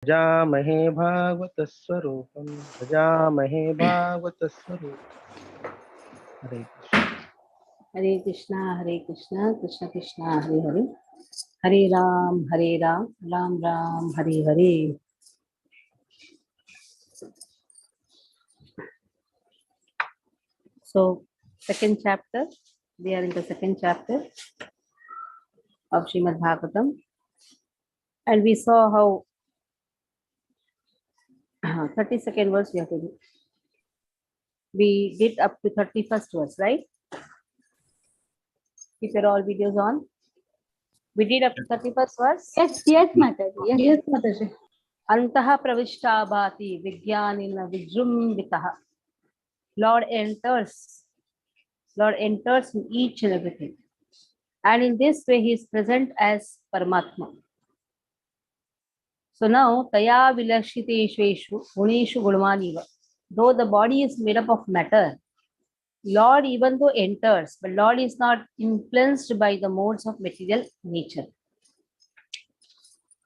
भजामहे भागवतस्वरूपं भजामहे भागवतस्वरूपं। Hare Hare Krishna Krishna Krishna Hare Hare, Hare Ram Ram Ram Hare Hare. So second chapter, we are in the second chapter of Srimad Bhagavatam, and we saw how 32nd verse we have to do. We did up to 31st verse, right? Keep your all videos on. We did up to 31st verse. Yes, Mataji. Yes, Mataji. Antaha pravishta bhati vijnanina vijrumbitaha. Lord enters in each and everything. And in this way, he is present as Paramatma. So now, Taya Vilashiteshveshu Guneshu Gurmaniva. Though the body is made up of matter, Lord even though enters, but Lord is not influenced by the modes of material nature.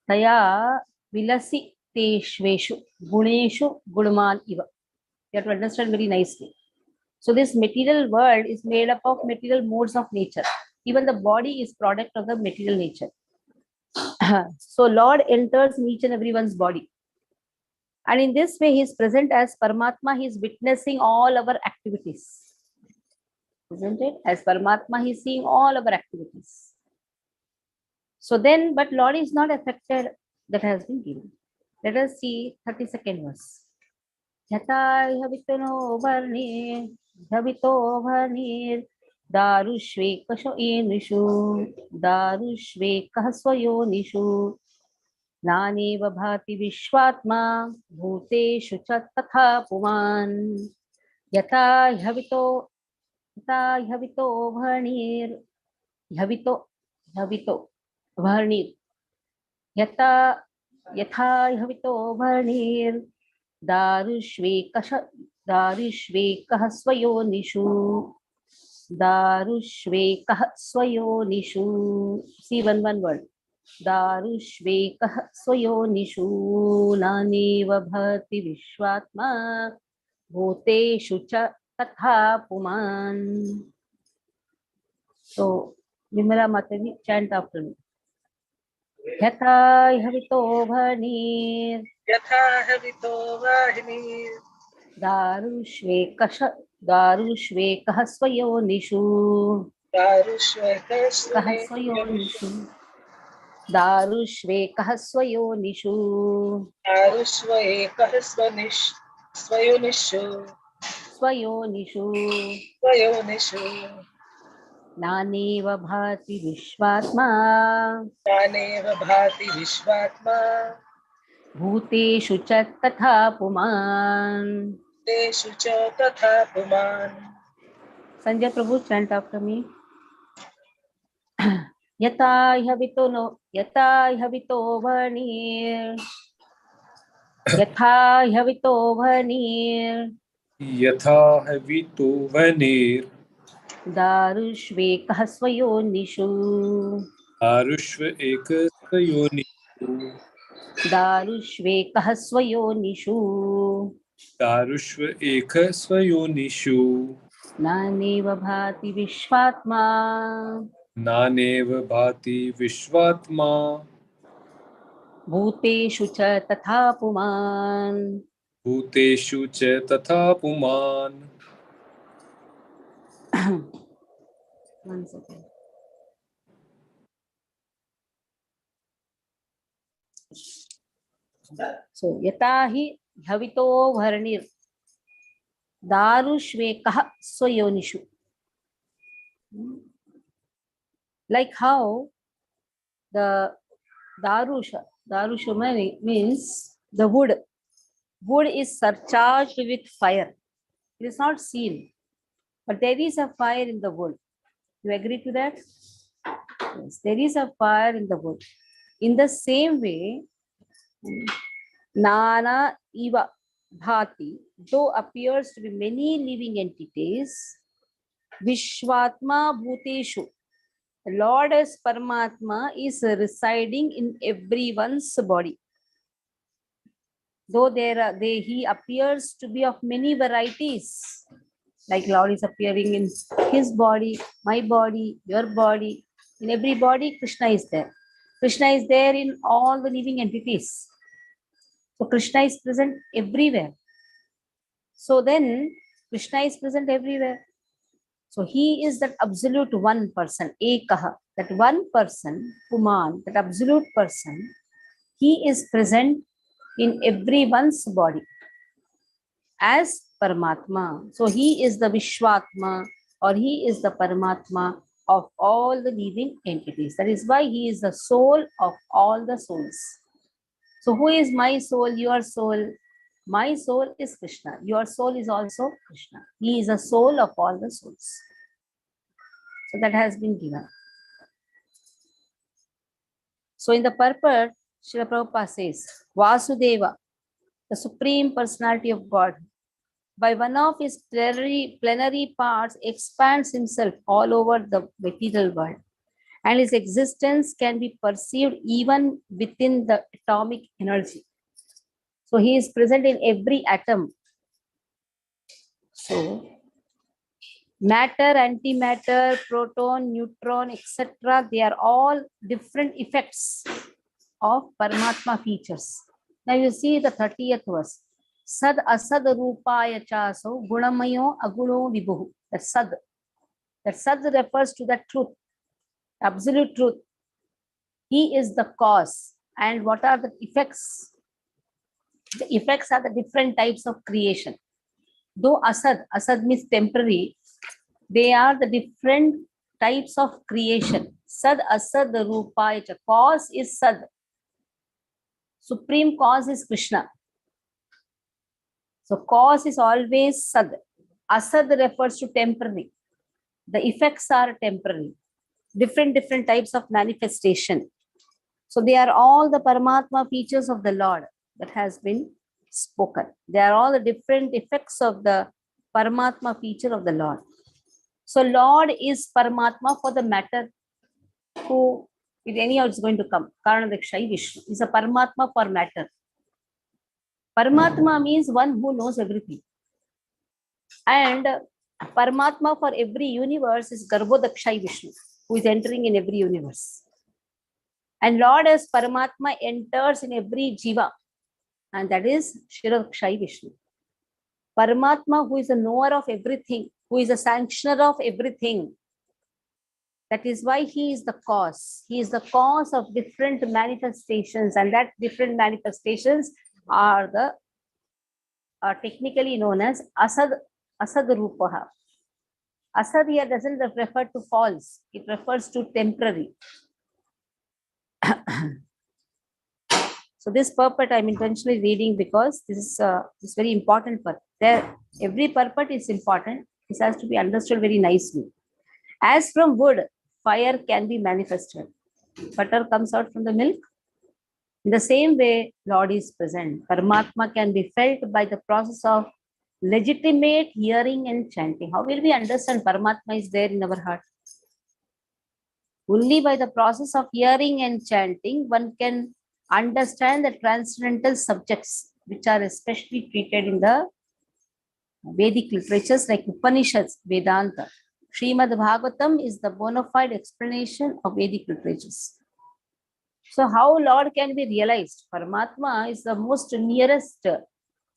Taya Vilasiteshveshu Guneshu Gurmaniva. You have to understand very nicely. So this material world is made up of material modes of nature. Even the body is product of the material nature. So Lord enters in each and everyone's body. And in this way, he is present as Paramatma. He is witnessing all our activities. Isn't it? As Paramatma, he is seeing all our activities. So then, but Lord is not affected. That has been given. Let us see 32nd verse. Yata yhavitano varnir, yhavito varnir, darushvekasho enishu, darushvekah swayonishu. नानेव भाति विश्वात्मा भूतेषु च तथा पुमान् यथा ह्यवितो भणिर् ह्यवितो भणिर् यथा ह्यवितो भणिर् दारुष्वेकः स्वयोनिषु see one word दारुष्वेकः स्वयोनिषु नानेव भाति विश्वात्मा भूतेषु च तथा पुमान्. So Vimala Mataji, chant after me. यथा हवितो भणिर् दारुष्वेकः स्वयोनिषु दारुष्वेकः स्वयोनिषु नानेव भाति विश्वात्मा भूतेषु च तथा पुमान्. Sanjay Prabhu, chant after me. यथा ह्यवितो भणिर् यथा हवितो वनेर दारुष्वेकः स्वयोनिषु आरुष्व एक स्वयोनिषु दारुष्वेकः स्वयोनिषु दारुष्व एक स्वयोनिषु नानेव भाति विश्वात्मा नानेव भाति विश्वात्मा भूतेषु च तथा पुमान्. भूतेषु च तथा पुमान्. One second. So यथा हि ह्यवितो भरणिर् दारुष्वेकः स्वयोनिषु. Like how the darusha means the wood is surcharged with fire. It is not seen, but there is a fire in the wood. You agree to that? Yes, there is a fire in the wood. In the same way, Nana Iva Bhati, though appears to be many living entities, Vishwatma Bhuteshu, Lord as Paramatma is residing in everyone's body. Though he appears to be of many varieties, like Lord is appearing in his body, my body, your body. In every body, Krishna is there. Krishna is there in all the living entities. So Krishna is present everywhere. So then Krishna is present everywhere. So he is that absolute one person, Ekaha, that one person, Puman, that absolute person, he is present in everyone's body as Paramatma. So he is the Vishwatma, or he is the Paramatma of all the living entities. That is why he is the soul of all the souls. So who is my soul, your soul? My soul is Krishna. Your soul is also Krishna. He is the soul of all the souls. So that has been given. So in the purport, Srila Prabhupada says, Vasudeva, the Supreme Personality of God, by one of his plenary parts, expands himself all over the material world, and his existence can be perceived even within the atomic energy. So he is present in every atom. So matter, antimatter, proton, neutron, etc., they are all different effects of Paramatma features. Now you see the 30th verse. Sad asad rupaya chaso gunamayo aguno vibhu. That sad. That sad refers to the truth, absolute truth. He is the cause. And what are the effects? The effects are the different types of creation. Though asad means temporary, they are the different types of creation. Sad asad rupaya cha. Cause is sad. Supreme cause is Krishna. So cause is always sad. Asad refers to temporary. The effects are temporary. Different types of manifestation. So they are all the Paramatma features of the Lord that has been spoken. They are all the different effects of the Paramatma feature of the Lord. So Lord is Paramatma for the matter who, if anyhow it's going to come. Karanadakshayi Vishnu is a Paramatma for matter. Paramatma means one who knows everything. And Paramatma for every universe is Garbhodakshayi Vishnu, who is entering in every universe. And Lord as Paramatma enters in every jiva, and that is Shiradakshayi Vishnu. Paramatma, who is a knower of everything, who is a sanctioner of everything. That is why he is the cause. He is the cause of different manifestations, and that different manifestations are technically known as Asad Rupaha. Asad here doesn't refer to false, it refers to temporary. So this purport I'm intentionally reading because this is very important purport. Every purport is important. This has to be understood very nicely. As from wood, fire can be manifested. Butter comes out from the milk. In the same way, Lord is present. Paramatma can be felt by the process of legitimate hearing and chanting. How will we understand Paramatma is there in our heart? Only by the process of hearing and chanting, one can understand the transcendental subjects, which are especially treated in the Vedic literatures like Upanishads, Vedanta. Srimad Bhagavatam is the bona fide explanation of Vedic literatures. So how Lord can be realized? Paramatma is the most nearest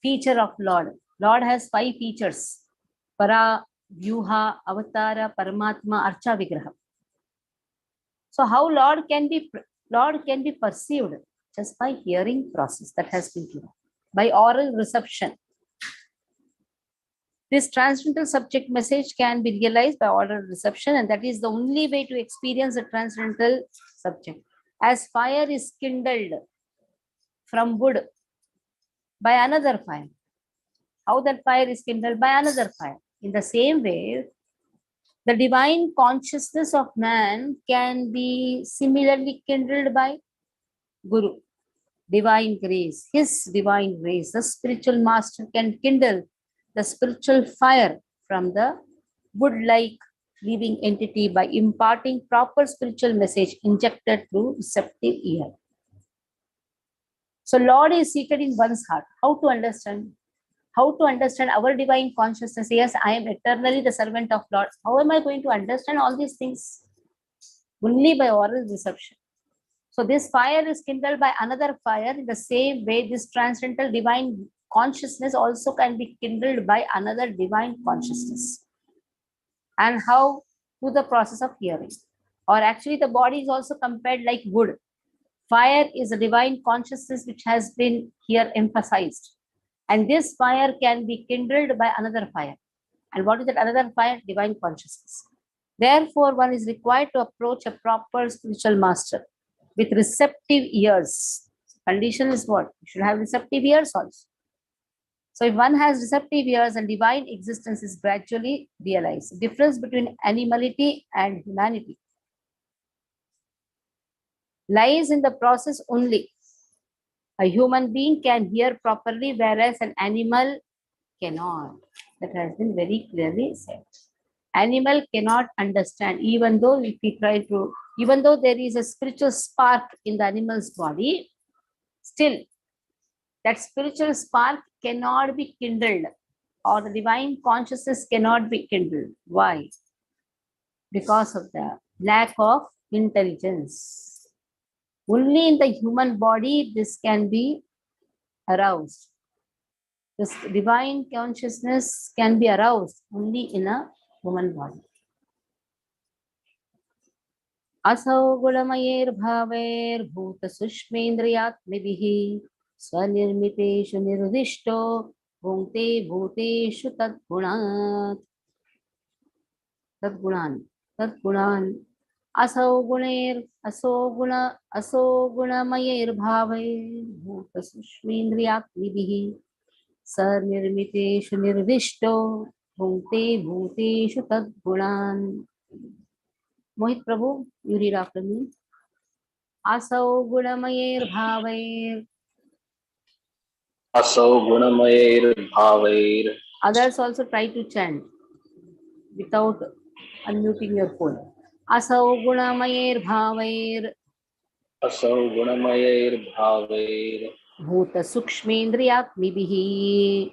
feature of Lord. Lord has 5 features: Para, Vyuha, Avatara, Paramatma, Archa, Vigraha. So how Lord can be perceived? Just by hearing process that has been given, by oral reception. This transcendental subject message can be realized by oral reception, and that is the only way to experience the transcendental subject. As fire is kindled from wood by another fire. How that fire is kindled? By another fire. In the same way, the divine consciousness of man can be similarly kindled by Guru, divine grace, his divine grace. The spiritual master can kindle the spiritual fire from the wood-like living entity by imparting proper spiritual message injected through receptive ear. So Lord is seated in one's heart. How to understand? How to understand our divine consciousness? Yes, I am eternally the servant of Lord. How am I going to understand all these things? Only by oral reception. So this fire is kindled by another fire. In the same way, this transcendental divine consciousness also can be kindled by another divine consciousness. And how? Through the process of hearing. Or actually, the body is also compared like wood. Fire is a divine consciousness which has been here emphasized. And this fire can be kindled by another fire. And what is that another fire? Divine consciousness. Therefore, one is required to approach a proper spiritual master with receptive ears. Condition is what? You should have receptive ears also. So if one has receptive ears and divine existence is gradually realized. Difference between animality and humanity lies in the process only. A human being can hear properly, whereas an animal cannot. That has been very clearly said. Animal cannot understand, even though if we try to, even though there is a spiritual spark in the animal's body, still that spiritual spark cannot be kindled, or the divine consciousness cannot be kindled. Why? Because of the lack of intelligence. Only in the human body this can be aroused. This divine consciousness can be aroused only in a human body. असौ गुणमयैर्भावैर्भूतसूक्ष्मेन्द्रियात्मिभिः स्वनिर्मितेषु निर्दिष्टो भुङ्क्ते भूतेषु तद्गुणान् असौ गुणमयैर्भावैर्भूतसूक्ष्मेन्द्रियात्मिभिः स्वनिर्मितेषु निर्दिष्टो भुङ्क्ते भूतेषु तद्गुणान्. Mohit Prabhu, you read after me. Asau gunamayer bhavair. Asau gunamayer bhavair. Others also try to chant without unmuting your phone. Asau gunamayer bhavair. Asau gunamayer bhavair. Bhuta sukshmendriyatmibihi.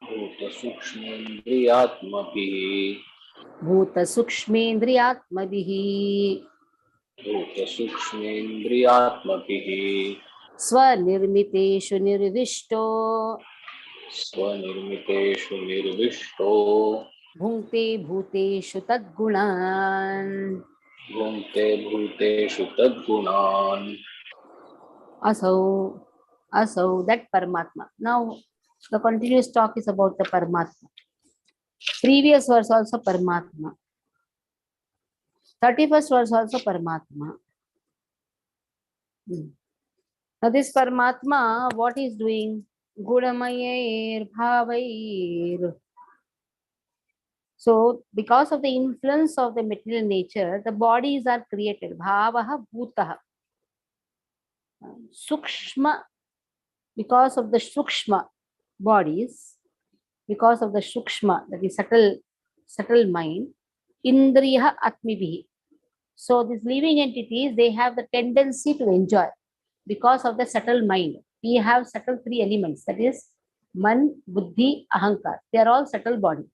Bhuta sukshmendriyatmabihi. Bhuta sukshmendriyatmabihi. Bhuta sukshmendriyatmabihi. Swanirmiteshu nirvishto. Swanirmiteshu nirvishto. Bhunkte bhuteshu tadgunan. Bhunkte bhuteshu tadgunan. Asau, that Paramatma. Now, the continuous talk is about the Paramatma. Previous verse also Paramatma. 31st verse also Paramatma. Now, this Paramatma, what is doing? Gudamayer Bhavair. So, because of the influence of the material nature, the bodies are created. Bhavaha Bhutaha. Sukshma, because of the Sukshma bodies, because of the Sukshma, that is subtle mind, Indriya Atmibihi. So these living entities, they have the tendency to enjoy because of the subtle mind. We have subtle three elements, that is Man, Buddhi, Ahankar. They are all subtle body.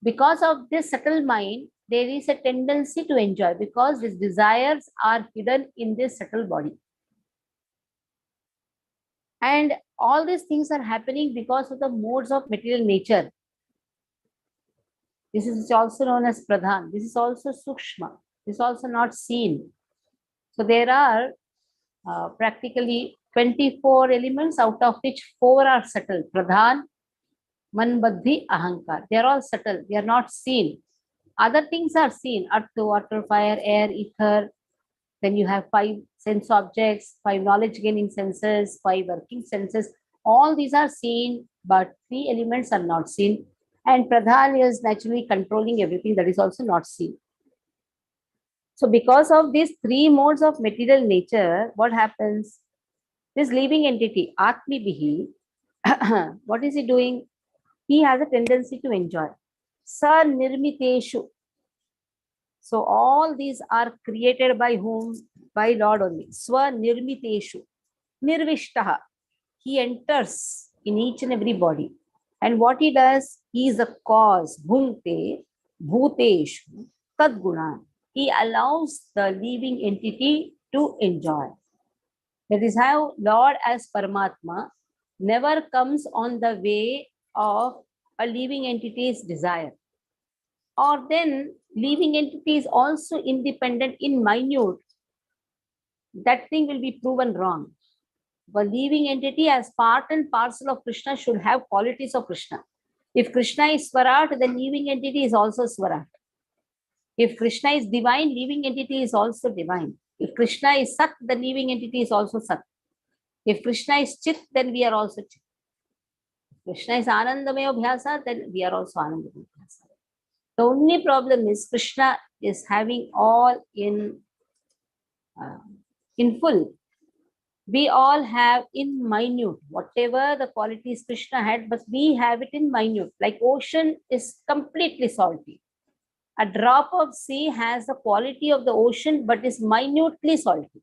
Because of this subtle mind, there is a tendency to enjoy because these desires are hidden in this subtle body. And all these things are happening because of the modes of material nature. This is also known as Pradhan. This is also Sukshma. This is also not seen. So there are practically 24 elements, out of which 4 are subtle. Pradhan, Man, Buddhi, Ahankar. They are all subtle. They are not seen. Other things are seen. Earth, water, fire, air, ether. Then you have 5 sense objects, 5 knowledge gaining senses, 5 working senses. All these are seen, but 3 elements are not seen. And Pradhan is naturally controlling everything that is also not seen. So because of these 3 modes of material nature, what happens? This living entity, Atmi Bihi, what is he doing? He has a tendency to enjoy. Sa Nirmiteshu. So all these are created by whom? By Lord only. Swa Nirmiteshu. Nirvishtaha. He enters in each and every body. And what he does, he is the cause. Bhunte, bhuteshu, tadguna. He allows the living entity to enjoy. That is how Lord as Paramatma never comes on the way of a living entity's desire. Or then living entity is also independent in minute. That thing will be proven wrong. The living entity as part and parcel of Krishna should have qualities of Krishna. If Krishna is Swarat, the living entity is also Swarat. If Krishna is divine, living entity is also divine. If Krishna is Sat, the living entity is also Sat. If Krishna is Chit, then we are also Chit. If Krishna is Anandamaya Bhyasa, then we are also Anandamaya Bhyasa. The only problem is Krishna is having all in full. We all have in minute, whatever the qualities Krishna had, but we have it in minute. Like ocean is completely salty. A drop of sea has the quality of the ocean, but is minutely salty.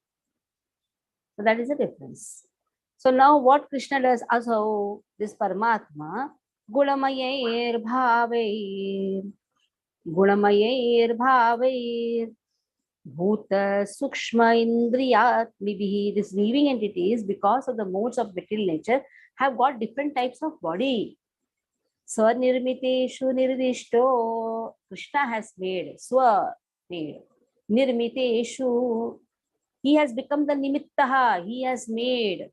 So that is the difference. So now what Krishna does, also this Paramatma, Gunamayer Bhaveir, Gunamayer Bhaveir, Bhuta Sukshma Indriyatmibihi. These living entities, because of the modes of material nature, have got different types of body. Swanirmiteshu Nirdishto. Krishna has made, Swa made. Nirmiteshu. He has become the Nimittaha. He has made.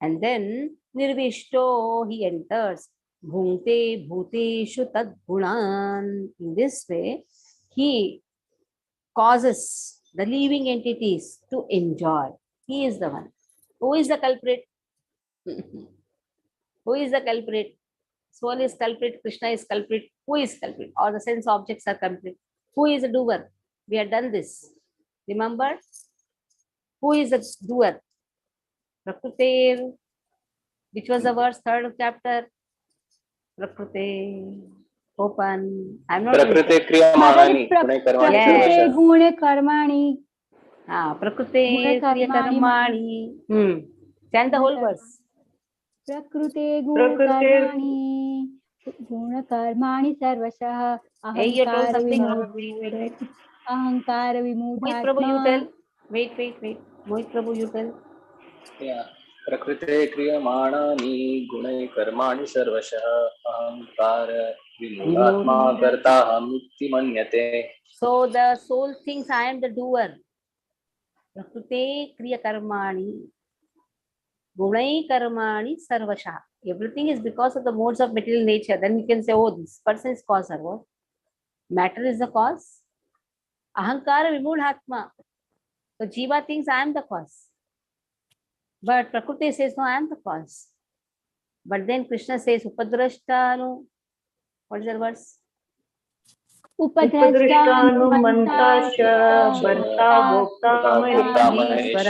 And then Nirvishto, he enters. Bhunte Bhuteshu Tadgunan. In this way, he causes the living entities to enjoy. He is the one. Who is the culprit? Who is the culprit? Soul is culprit, Krishna is culprit. Who is culprit? Or the sense objects are culprit. Who is the doer? We have done this. Remember? Who is the doer? Prakrute. Which was the verse, third chapter? Prakrute. Open. I'm not. प्रकृते क्रियमाणानि गुणे कर्माणि प्रकृते सर्वशः गुणे कर्माणि Prakrute Kriya Chant the whole verse. प्रकृते गुणकर्माणि गुणकर्माणि सर्वशः Hey, you told something wrong. अहंकार Mohit Prabhu, you विमूढात्मा tell. Wait. Mohit Prabhu, you tell. प्रकृते क्रियमाणानि गुणे कर्माणि सर्वशः अहंकार विमूढात्मा कर्ताहमिति मन्यते. So the soul thinks I am the doer. Prakrute Kriya Karmani. Gunai Karmani Sarvasha. Everything is because of the modes of material nature. Then we can say, oh, this person is cause or what? Matter is the cause. Ahankara Vimudhatma. So Jiva thinks I am the cause. But Prakriti says, no, I am the cause. But then Krishna says, Upadrashtanu. What is the verse? उपद्रष्टानुमन्ताश्च भर्ता भोक्ता Maheshwar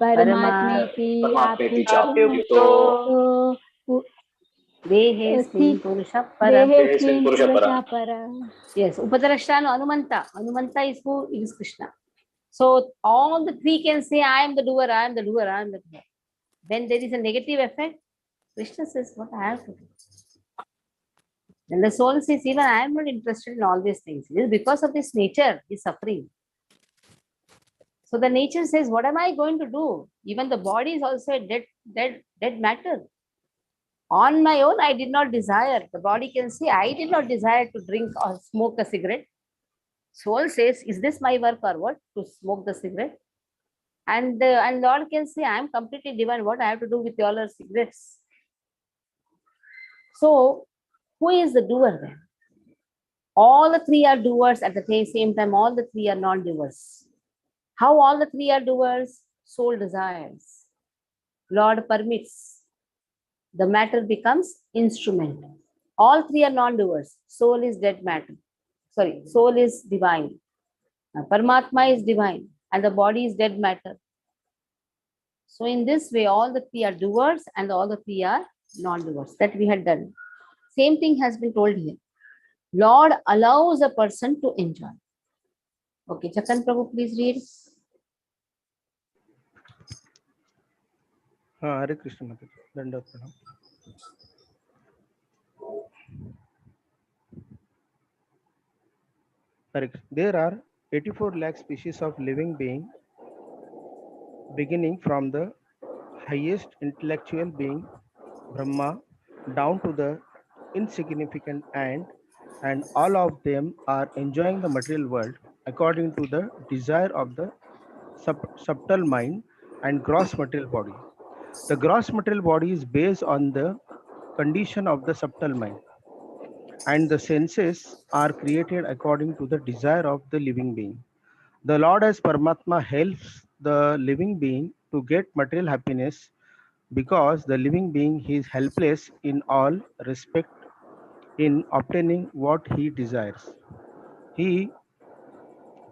परमात्मेति परमात्मेति चाप्युक्तो चाप्युक्तो Dehesmin Purusha Para. देहेऽस्मिन् पुरुषः परः. Yes, Upadrashtanu Anumanta. Anumanta is who? It is Krishna. So all the three can say, I am the doer, I am the doer, I am the doer. Then there is a negative effect. Krishna says, what I have to do. And the soul says, even I am not interested in all these things. It is because of this nature is suffering. So the nature says, what am I going to do? Even the body is also a dead matter. On my own, I did not desire. The body can say, I did not desire to drink or smoke a cigarette. Soul says, is this my work or what? To smoke the cigarette? And Lord can say, I am completely divine. What I have to do with all our cigarettes? So, who is the doer then? All the three are doers at the same time. All the three are non-doers. How all the three are doers? Soul desires. Lord permits. The matter becomes instrument. All three are non-doers. Soul is dead matter. Sorry, soul is divine. Paramatma is divine. And the body is dead matter. So in this way, all the three are doers and all the three are non-doers. That we had done. Same thing has been told here. Lord allows a person to enjoy. Okay, Chakan Prabhu, please read. Hare Krishna Mataji. Dandavat Pranam. Hare Krishna. There are 84 lakh species of living being, beginning from the highest intellectual being, Brahma, down to the insignificant ant, and all of them are enjoying the material world according to the desire of the subtle mind and gross material body. The gross material body is based on the condition of the subtle mind, and the senses are created according to the desire of the living being. The Lord as Paramatma helps the living being to get material happiness because the living being is helpless in all respect in obtaining what he desires. He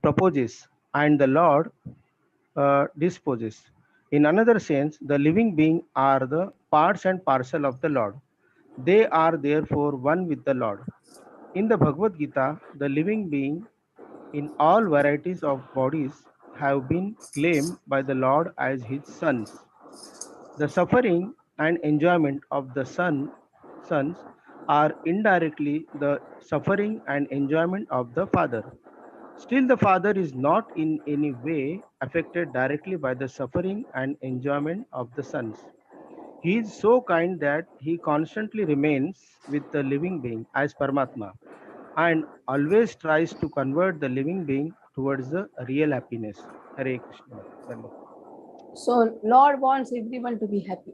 proposes and the Lord disposes. In another sense, the living being are the parts and parcel of the Lord. They are therefore one with the Lord. In the Bhagavad Gita, the living being in all varieties of bodies have been claimed by the Lord as his sons. The suffering and enjoyment of the sons are indirectly the suffering and enjoyment of the father. Still, the father is not in any way affected directly by the suffering and enjoyment of the sons. He is so kind that he constantly remains with the living being as Paramatma and always tries to convert the living being towards the real happiness. Hare Krishna. Dhanavad. So Lord wants everyone to be happy.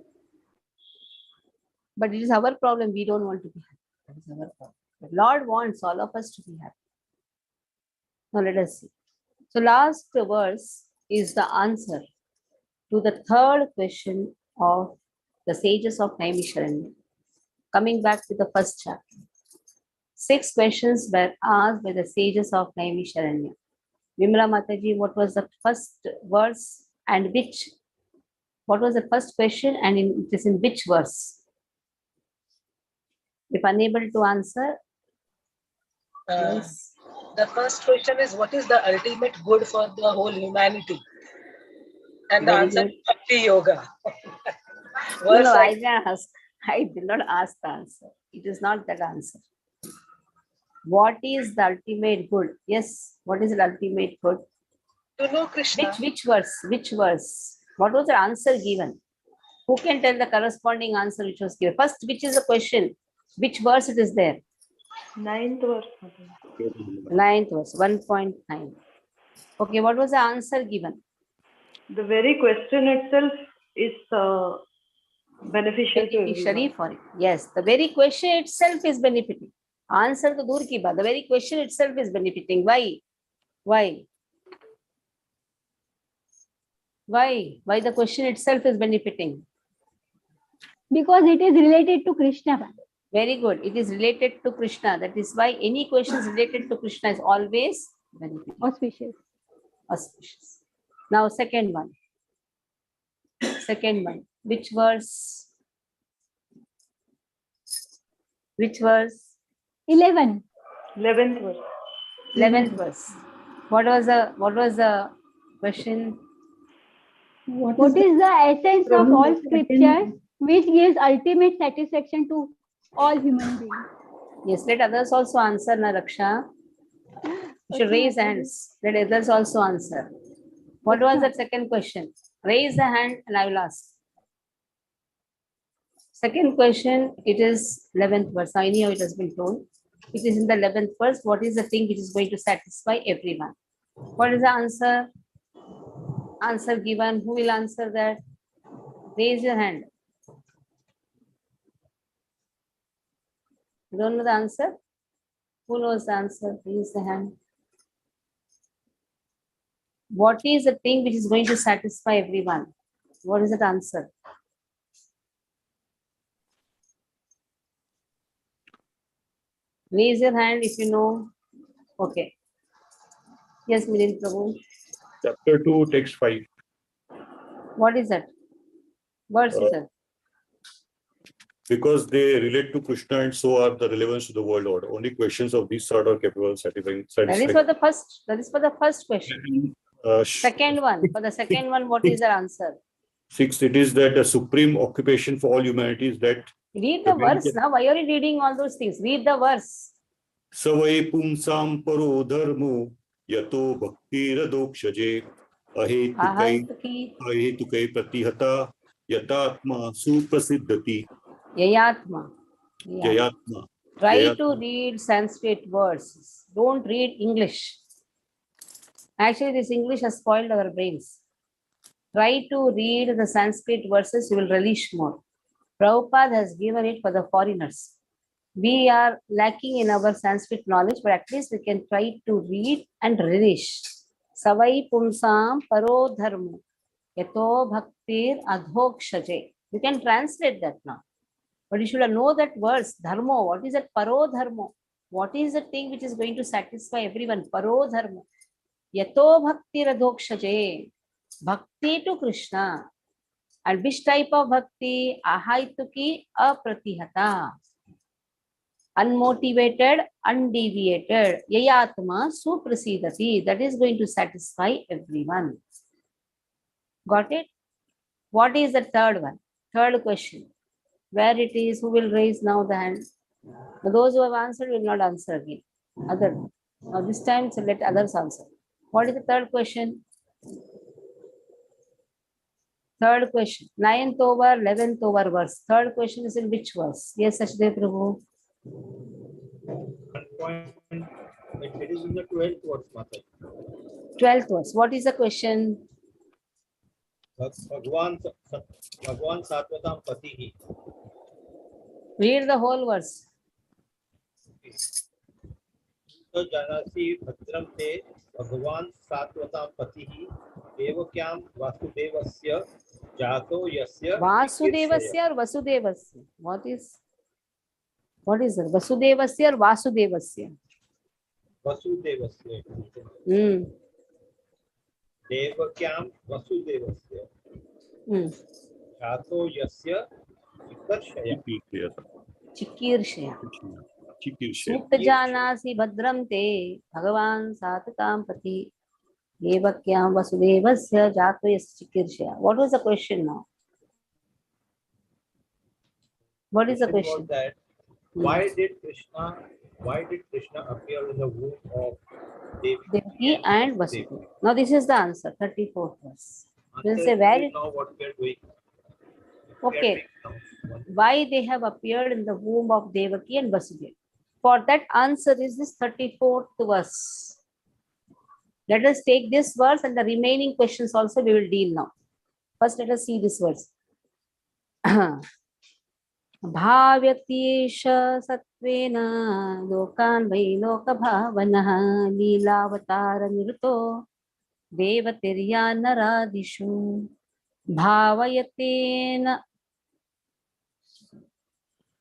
But it is our problem. We don't want to be happy. That is our problem. But Lord wants all of us to be happy. Now let us see. So last verse is the answer to the third question of the sages of Naimisharanya. Coming back to the first chapter. 6 questions were asked by the sages of Naimisharanya. Vimala Mataji, what was the first verse and which? What was the first question and it is in which verse? If unable to answer, yes. The first question is, what is the ultimate good for the whole humanity? And Very the answer good. is Bhakti Yoga. No, I did not ask. I did not ask the answer. It is not that answer. What is the ultimate good? Yes, what is the ultimate good? To know Krishna. Which verse? Which verse? What was the answer given? Who can tell the corresponding answer which was given? First, which is the question? Which verse it is there? 9th verse. 9th verse, 1.9. Okay, what was the answer given? The very question itself is beneficial to Beneficiary everyone. for it. Yes, the very question itself is benefiting. Answer to dur ki baat. The very question itself is benefiting. Why? Why? Why? Why the question itself is benefiting? Because it is related to Krishna. Very good. It is related to Krishna. That is why any questions related to Krishna is always beneficial. Auspicious. Auspicious. Now, second one. Second one. Which verse? Which verse? 11. 11th verse. 11th verse. What was the question? What is the essence of all scriptures which gives ultimate satisfaction to all human beings? Yes, let others also answer, na Raksha. You should raise hands. Let others also answer. What was the second question? Raise the hand and I will ask. Second question, it is 11th verse. Now, anyhow, it has been told. It is in the 11th verse. What is the thing which is going to satisfy everyone? What is the answer? Answer given. Who will answer that? Raise your hand. You don't know the answer? Who knows the answer? Raise the hand. What is the thing which is going to satisfy everyone? What is that answer? Raise your hand if you know. Okay. Yes, Milind Prabhu. Chapter 2, text 5. What is that? Verse is that? Because they relate to Krishna and so are the relevance to the world order. Only questions of this sort are capable of satisfying. That is for the first. That is for the first question. Second one. For the second one, what is the answer? Sixth, it is that the supreme occupation for all humanity is that Read the verse now. Why are you reading all those things? Read the verse. Savai pumsam paro dharmo yato bhaktiradokshje ahetukai pratihata yatatma suprasiddhati Yayatma. jayatma. Try to read Sanskrit words. Don't read English. Actually, this English has spoiled our brains. Try to read the Sanskrit verses, you will relish more. Prabhupada has given it for the foreigners. We are lacking in our Sanskrit knowledge, but at least we can try to read and relish. Savai pumsam paro dharmo yato bhaktir adhokshaje. You can translate that now. But you should know that verse, dharmo. What is that paro dharmo? What is the thing which is going to satisfy everyone? Paro dharmo. Yato bhaktir adhokshaje. Bhakti to Krishna. And which type of bhakti? Ahaituki apratihata. Unmotivated, undeviated. Yayatma suprasidati. That is going to satisfy everyone. Got it? What is the third one? Third question. Where it is? Who will raise now the hand? Those who have answered will not answer again. Now this time, so let others answer. What is the third question? Third question. 9th over, 11th over verse. Third question is in which verse? Yes, Sachdev Prabhu. 1 point. It is in the 12th verse, Mata. 12th verse. What is the question? Bhagwan Satvatam Patihi. Read the whole verse. Janasi Bhadram Te Bhagwan Satvatam Patihi Devakyam Vasudevasya Jato Yasya Vasudevasya or Vasudevasya? What is it? Vasudevasya or Vasudevasya? Vasudevasya. Devakyam Vasudevasya Jato Yasya Chikirshaya. Sutta janasi bhadram te Bhagavan Satvatam Pati Devakyam Vasudevasya Jato Yasya Chikirshaya. What was the question now? What is the question? That why did Krishna appear in the womb of Devaki and Vasudeva? Now this is the answer, 34th verse. We'll say where. Now what we are doing. Okay. Why they have appeared in the womb of Devaki and Vasudeva? For that answer is this 34th verse. Let us take this verse and the remaining questions also we will deal now. First, let us see this verse. Bhavyatyesh satvena lokan vai loka bhavanah leelavatara nirto devatirya naradishu bhavayatena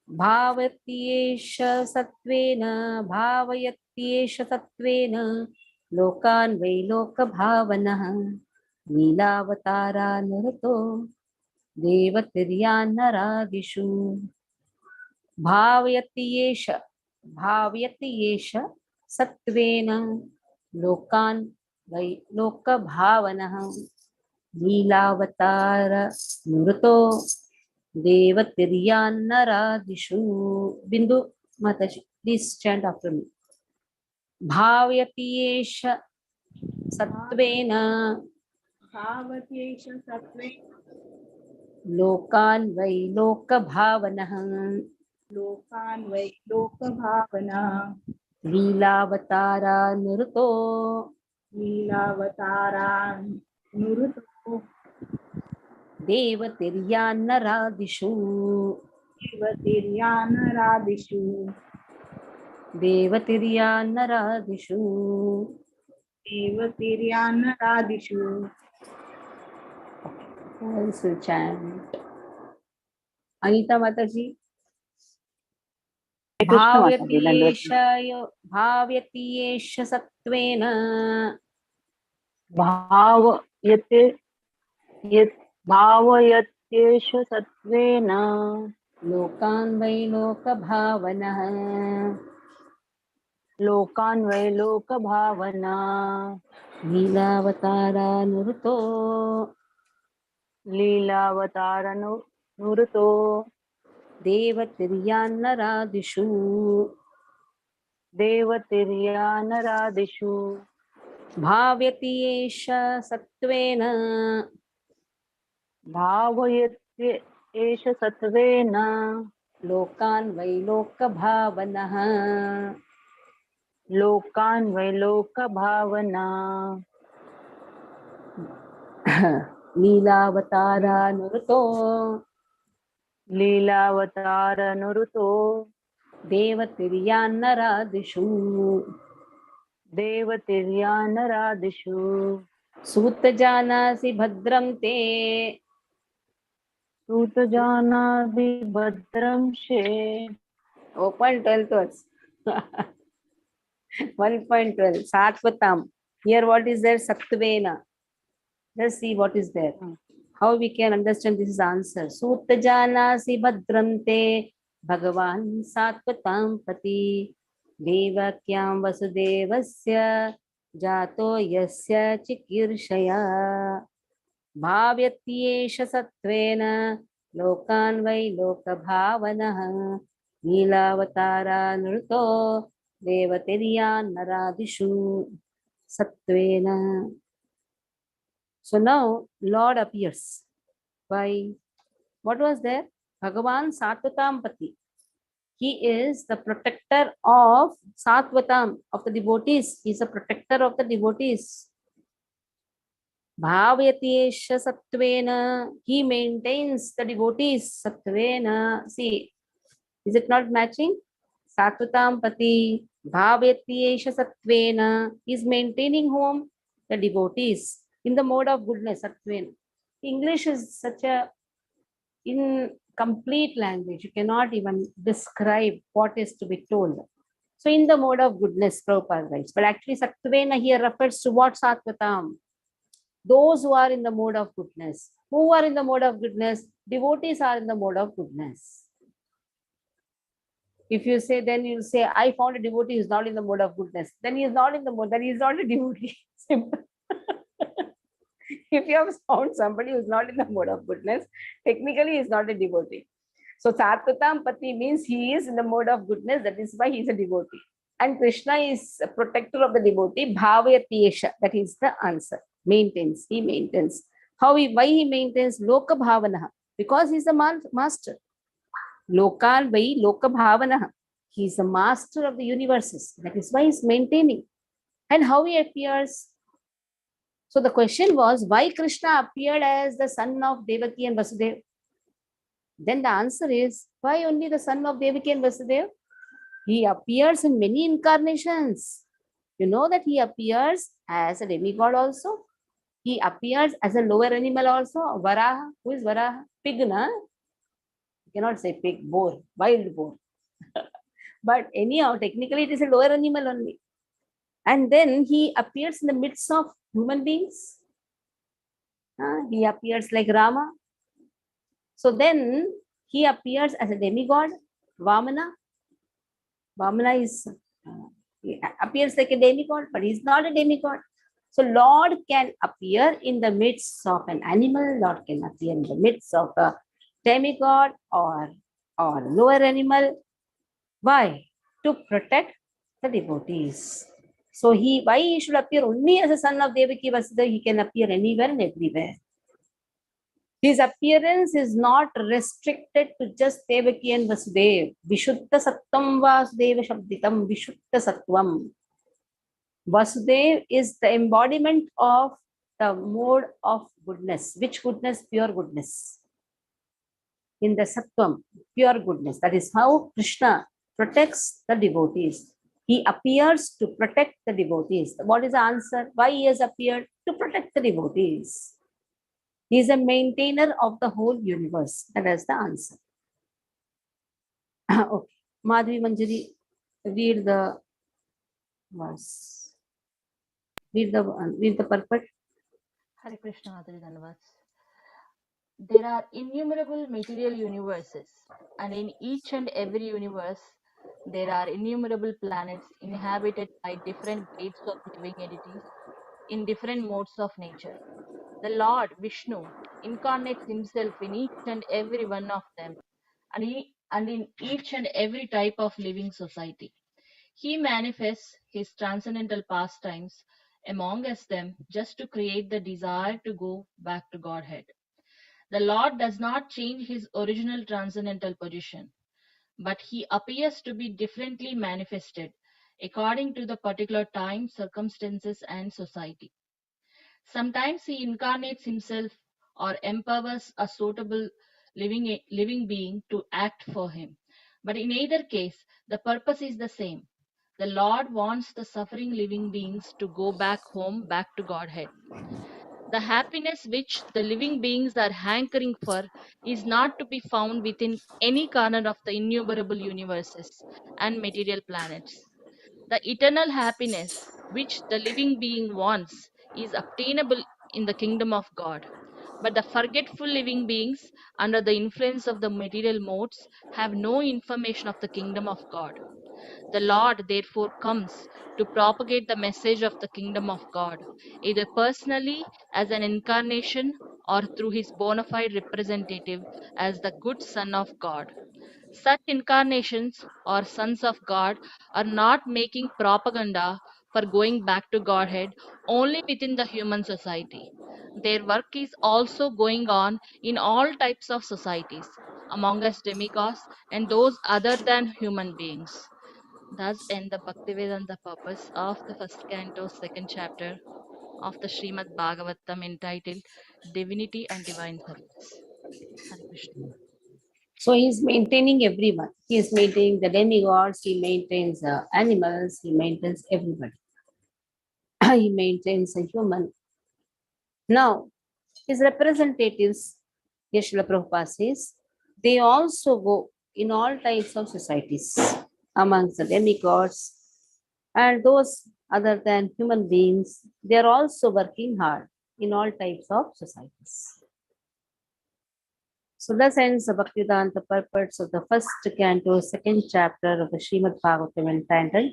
Bhavatyesh satvena lokan vai loka bhavanah leelavatara nirto devatirya naradishu Bhavyatyesh satvena lokan vai loka bhavanah leelavatara nirto Devatirya naradishu. Bindu Mataji, please chant after me. Bhavyatyesh satvena lokan vai loka bhavanah leelavatara nirto Devatirya naradishu Also chant. Anita Mataji. Bhavyatyesh satvena भावयत्येष सत्त्वेन लोकान् वै लोकभावनः लीलावतारानुरुतो लीलावतारनुरुतो देवतिर्यान्नरादिषु देवतिर्यानरादिषु भाव्यति एष सत्त्वेन भावयत्य एष सत्त्वेन लोकान् वै लोकभावनः लोकान् वै लोकभावना लीलावतारानुरुतो लीलावतारनुरुतो देवतिर्यान्नरादिषु देवतिर्यानरादिषु सूतजानासि भद्रं ते सूतजानाति भद्रं शे open 12th words 1.12 Satvatam. Here what is there? Sattvena. Let's see what is there. How we can understand this is answer. Sutajanasi bhadraante Bhagavan Satvatam pati Devakyam Vasudevasya Jato Yasya Chikirshaya Bhavyatiyesha Sattvena Lokan Vai Lokabhavanah Nilavatara Nruto Devatiryan Naradishu Sattvena. So now Lord appears. Why? What was there? Bhagavan Satvatam Pati. He is the protector of Satvatam, of the devotees. He is a protector of the devotees. Bhavyatiyesha Sattvena. He maintains the devotees. Sattvena. See, is it not matching? Satvatam Pati. Bhavyatiyesha Sattvena. He is maintaining whom? The devotees. In the mode of goodness, Sattven. English is such a incomplete language. You cannot even describe what is to be told. So in the mode of goodness, Prabhupada writes. But actually Sattvena here refers to what Sattvatam? Those who are in the mode of goodness. Who are in the mode of goodness? Devotees are in the mode of goodness. If you say, then you'll say, I found a devotee who is not in the mode of goodness. Then he is not in the mode, then he is not a devotee. Simple. If you have found somebody who is not in the mode of goodness, technically he is not a devotee. So Satvatam Pati means he is in the mode of goodness, that is why he is a devotee. And Krishna is a protector of the devotee, Bhavyatiyesha, that is the answer. Maintains, he maintains. Why he maintains? Loka Bhavanaha, because he is the master. Lokan vai Loka Bhavanaha. He is the master of the universes. That is why he is maintaining. And how he appears? So the question was, why Krishna appeared as the son of Devaki and Vasudeva? Then the answer is, why only the son of Devaki and Vasudeva? He appears in many incarnations. You know that he appears as a demigod also. He appears as a lower animal also. Varaha. Who is Varaha? Pig, na? You cannot say pig, boar, wild boar. But anyhow, technically it is a lower animal only. And then he appears in the midst of human beings. He appears like Rama. So then he appears as a demigod, Vamana. Vamana he appears like a demigod, but he's not a demigod. So Lord can appear in the midst of an animal. Lord can appear in the midst of a demigod or lower animal. Why? To protect the devotees. So why he should appear only as a son of Devaki Vasudeva? He can appear anywhere and everywhere. His appearance is not restricted to just Devaki and Vasudeva. Vishuddha Sattvam Vasudeva Shabditam Vishuddha Sattvam. Vasudeva is the embodiment of the mode of goodness. Which goodness? Pure goodness. In the Sattvam, pure goodness. That is how Krishna protects the devotees. He appears to protect the devotees. What is the answer? Why he has appeared? To protect the devotees. He is a maintainer of the whole universe. That is the answer. Okay. Madhvi Manjari, read the verse. Read the purport. Hare Krishna Mataji Dhanavad. There are innumerable material universes, and in each and every universe, there are innumerable planets inhabited by different grades of living entities in different modes of nature. The Lord Vishnu incarnates himself in each and every one of them, and in each and every type of living society. He manifests his transcendental pastimes among us them just to create the desire to go back to Godhead. The Lord does not change his original transcendental position, but he appears to be differently manifested according to the particular time, circumstances, and society. Sometimes he incarnates himself or empowers a suitable living being to act for him. But in either case, the purpose is the same. The Lord wants the suffering living beings to go back home, back to Godhead. The happiness which the living beings are hankering for is not to be found within any corner of the innumerable universes and material planets. The eternal happiness which the living being wants is obtainable in the kingdom of God. But the forgetful living beings, under the influence of the material modes, have no information of the kingdom of God. The Lord therefore comes to propagate the message of the kingdom of God, either personally as an incarnation or through his bona fide representative as the good Son of God. Such incarnations or sons of God are not making propaganda for going back to Godhead only within the human society. Their work is also going on in all types of societies, among us demigods and those other than human beings. Thus end the Bhaktivedanta purpose of the first canto, second chapter of the Srimad Bhagavatam entitled Divinity and Divine Service. Hare Krishna. So he is maintaining everyone. He is maintaining the demigods, he maintains animals, he maintains everybody. He maintains a human. Now, his representatives, Yeshua Prabhupada says, they also go in all types of societies, amongst the demigods and those other than human beings. They are also working hard in all types of societies. So thus ends the Bhaktivedanta purpose of the first canto, second chapter of the Srimad Bhagavatam entitled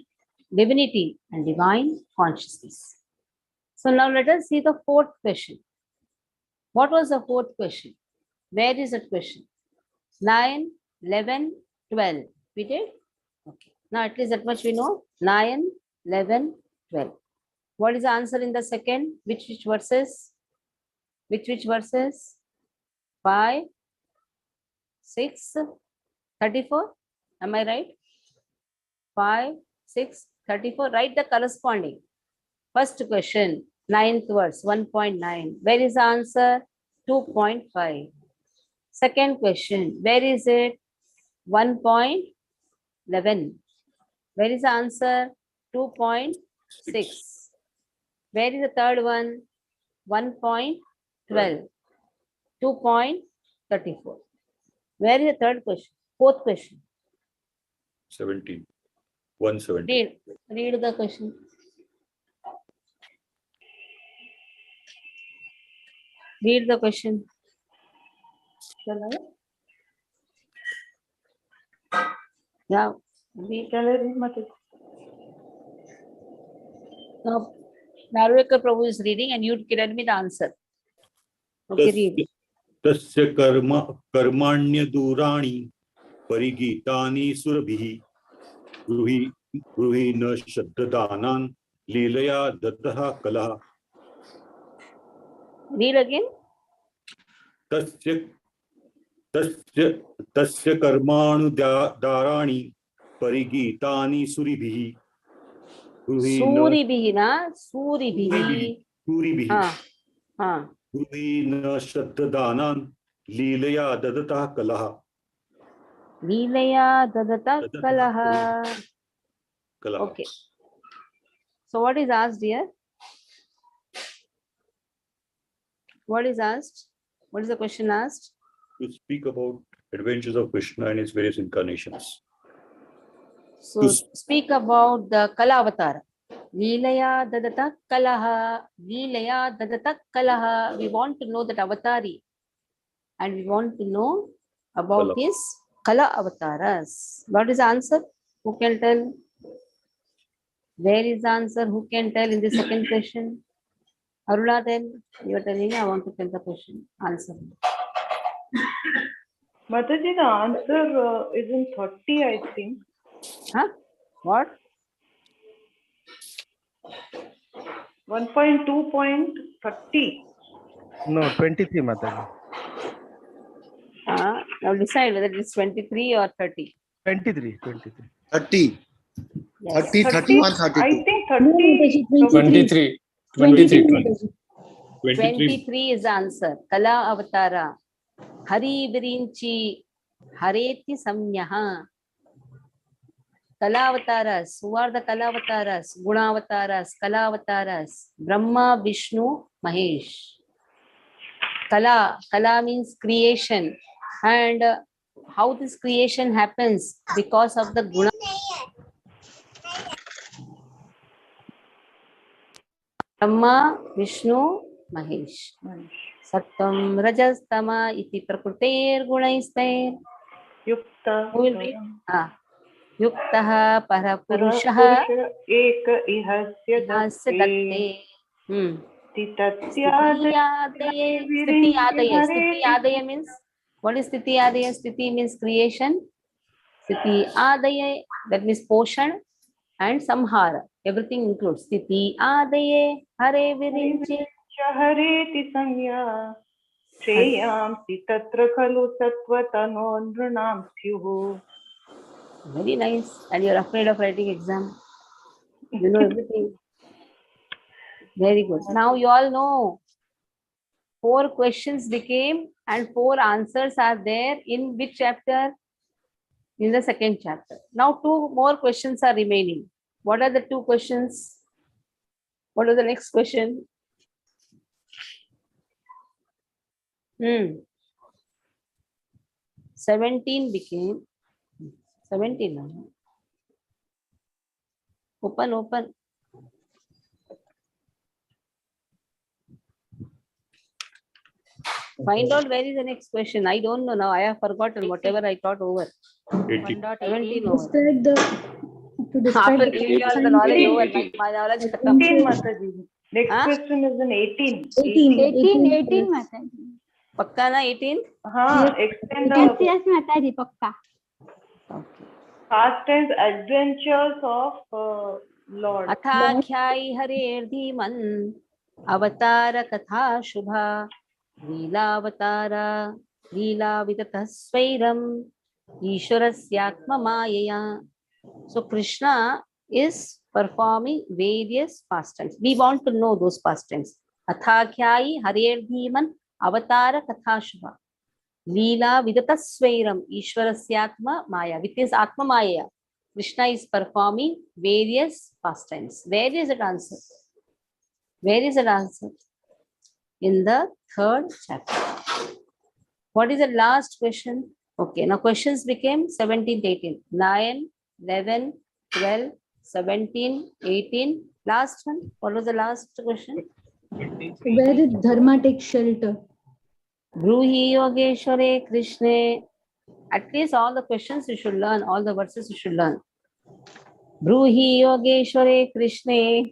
Divinity and Divine Consciousness. So now let us see the fourth question. What was the fourth question? Where is that question? 9, 11, 12. We did? Okay. Now at least that much we know. 9, 11, 12. What is the answer in the second? Which verses? Which verses? 5, 6, 34. Am I right? 5, 6, 34. Write the corresponding. First question, 9th verse, 1.9. Where is the answer? 2.5. Second question, where is it? 1.11. Where is the answer? 2.6. Where is the third one? 1.12. 2.34. Where is the third question? Fourth question. 17. 170. Read the question. Read the question. Shall I? Yeah. Read. Now, Narvekar Prabhu is reading and you tell me the answer. Okay, read. Tasya karmanya durani parigitani surabhihi ruhi na shaddadanan lilaya dattaha kalaha. Read again. Tasya karmanu darani parigitani suribhihi. Suribihi na? Suribihi. Ruhi na shaddadanan lilaya dattaha kalaha. Lilaya dadata kalaha. Okay. So what is asked here? What is asked? What is the question asked? To speak about adventures of Krishna and his various incarnations. So speak about the Kala avatar. Leelaya dadata kalaha. Leelaya dadata kalaha. We want to know that avatari. And we want to know about his Kala avataras. What is the answer? Who can tell? Where is the answer? Who can tell in the second question? Aruna, then you are telling me I want to tell the question. Answer. Mataji, the answer is in 30, I think. Huh? What? 1.2.30. No, 23, Mataji. Now decide whether it is 23 or 30. 23. 30. Yes. 30, 31, 32. I think No, 30. Mataji, 23. 23. 23 is the answer. Kala Avatara. Hari Virinchi. Hareti Samnyaha. Kalavataras. Who are the Kalavataras? Gunavataras, Kalavataras. Brahma, Vishnu, Mahesh. Kala means creation. And how this creation happens? Because of the guna. Brahma, Vishnu, Mahesh. Sattvam, Rajas, Tama, iti prakriter gunaistai. Yukta. Who will be? Yuktah Parapurushaha Ek ihasya datte. Stiti Stiti Adaya means, what is Stiti Adaya? Stiti means creation. Stiti Adaya, that means portion, and Samhara. Everything includes Stiti Adaya, Hare Virinche. Hareti Samya. Shreyam Tatra Khalu Sattvatano Nrunam Syuhu. Very nice. And you're afraid of writing exam. You know everything. Very good. Now you all know 4 questions became and 4 answers are there in which chapter? In the second chapter. Now 2 more questions are remaining. What are the 2 questions? What is the next question? 17 became 17 now. Open. Find out where is the next question. I don't know now. I have forgotten whatever I taught over. 18. 17 over. Describe After giving you all the knowledge over, my knowledge khatam. 18, Mataji. Next question is in 18. 18 Mataji. Pakka na 18? Extend Yes, the yes, Mataji, pakka. past tense adventures of Lord. Athakhyayi Hare Dhiman Avatara Katha Shubha Leelavatara Leela Vidatha Svairam Ishwarasyatma Mayaya. So Krishna is performing various past tense. We want to know those past tense. Athakhyayi Hare Dhiman Avatara Katha Shubha Leela Vidata Svairam Ishwarasyatma Maya. With his Atma Maya, Krishna is performing various pastimes. Where is it answer? Where is it answer? In the 3rd chapter. What is the last question? Okay, now questions became 17, 18. 9, 11, 12, 17, 18. Last one. What was the last question? Where did Dharma take shelter? Bruhi Yogeshware Krishna. At least all the questions you should learn, all the verses you should learn. Bruhi Yogeshware Krishna.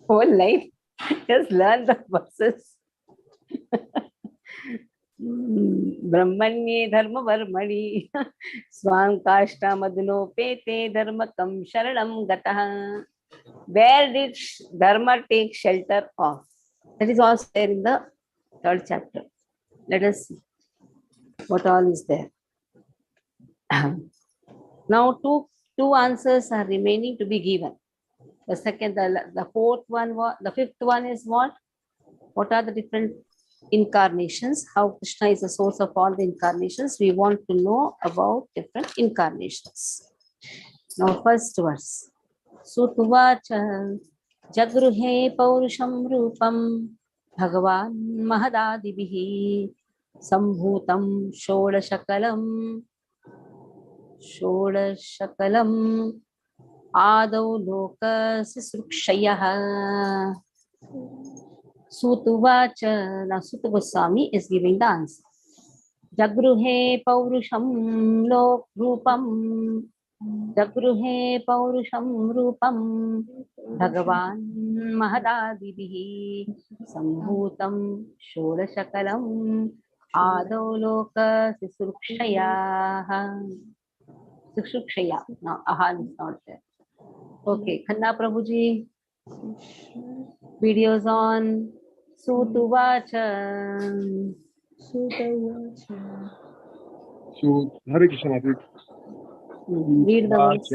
Whole life, just learn the verses. Brahmanye Dharma Varmani Swam Kashta Madno Pete Dharmakam Sharanam Gataha. Where did Dharma take shelter of? That is also there in the 3rd chapter. Let us see what all is there. Now two answers are remaining to be given. The second, the 4th one, the 5th one is what? What are the different incarnations? How Krishna is the source of all the incarnations. We want to know about different incarnations. Now first verse. Sutuvacha Jagruhe Paurusham Rupam Bhagavan Mahadadibihi Sambhutam Shodashakalam Adau Lokasya Srukshayah. Sutuvacha. Now Suta Goswami is giving the answer. Jagruhe Paurusham Lok Rupam जगृहे पौरुषं रूपं भगवान् महदादिभिः सम्भूतं षोडशकलम् आदौ लोकसिसृक्षया. Sushukshaya. No, Ahan is not there. Okay, Khanna Prabhuji. Videos on Sutuvacha. Hare Krishna Maharaj. Read the verse.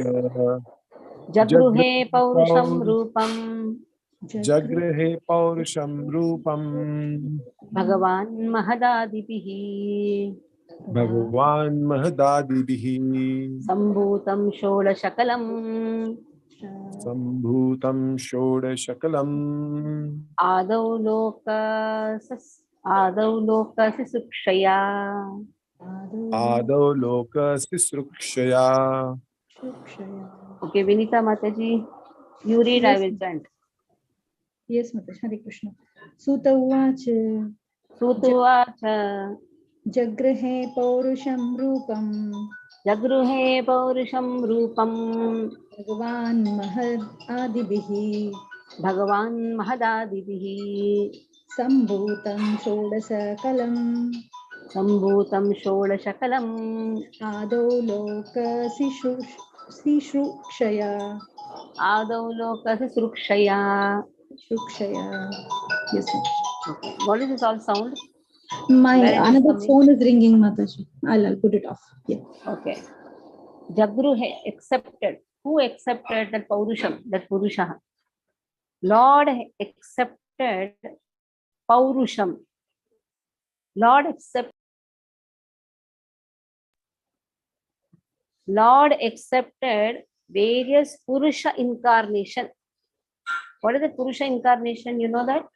Jagruhe Paurusham Rupam. Jagrehe Paurusham Rupam. Bhagavan Mahadadipihi. Bhagavan Mahadadibihi. Sambhutam Shodashakalam. Sambhutam Shodashakalam. Adau Loka Sisukshaya. Adau Loka Sisrukshaya. Okay, Vinita Mataji, you read, Yes. I will chant. Yes, Mataji. Hare Krishna. Suta Uvacha. Sutuvacha. Jagrehe Paurusham Rupam. Jagruhe Paurusham Rupam. Bhagavan Mahad Adibihi. Bhagavan Mahadadibihi. Sambhutam Shodasa Kalam. Sambhutam Shodashakalam. Adau Loka Sishrukshaya. Adau Loka Sisrukshaya. Shrukshaya. Yes, sir. Okay. What is this all sound? My Where it is another coming? phone is ringing, Mataji. I'll put it off. Yeah. Okay. Jagruhe accepted. Who accepted that Paurusham, that Purusha? Lord accepted Paurusham. Lord accepted various Purusha incarnation. What is the Purusha incarnation? You know that?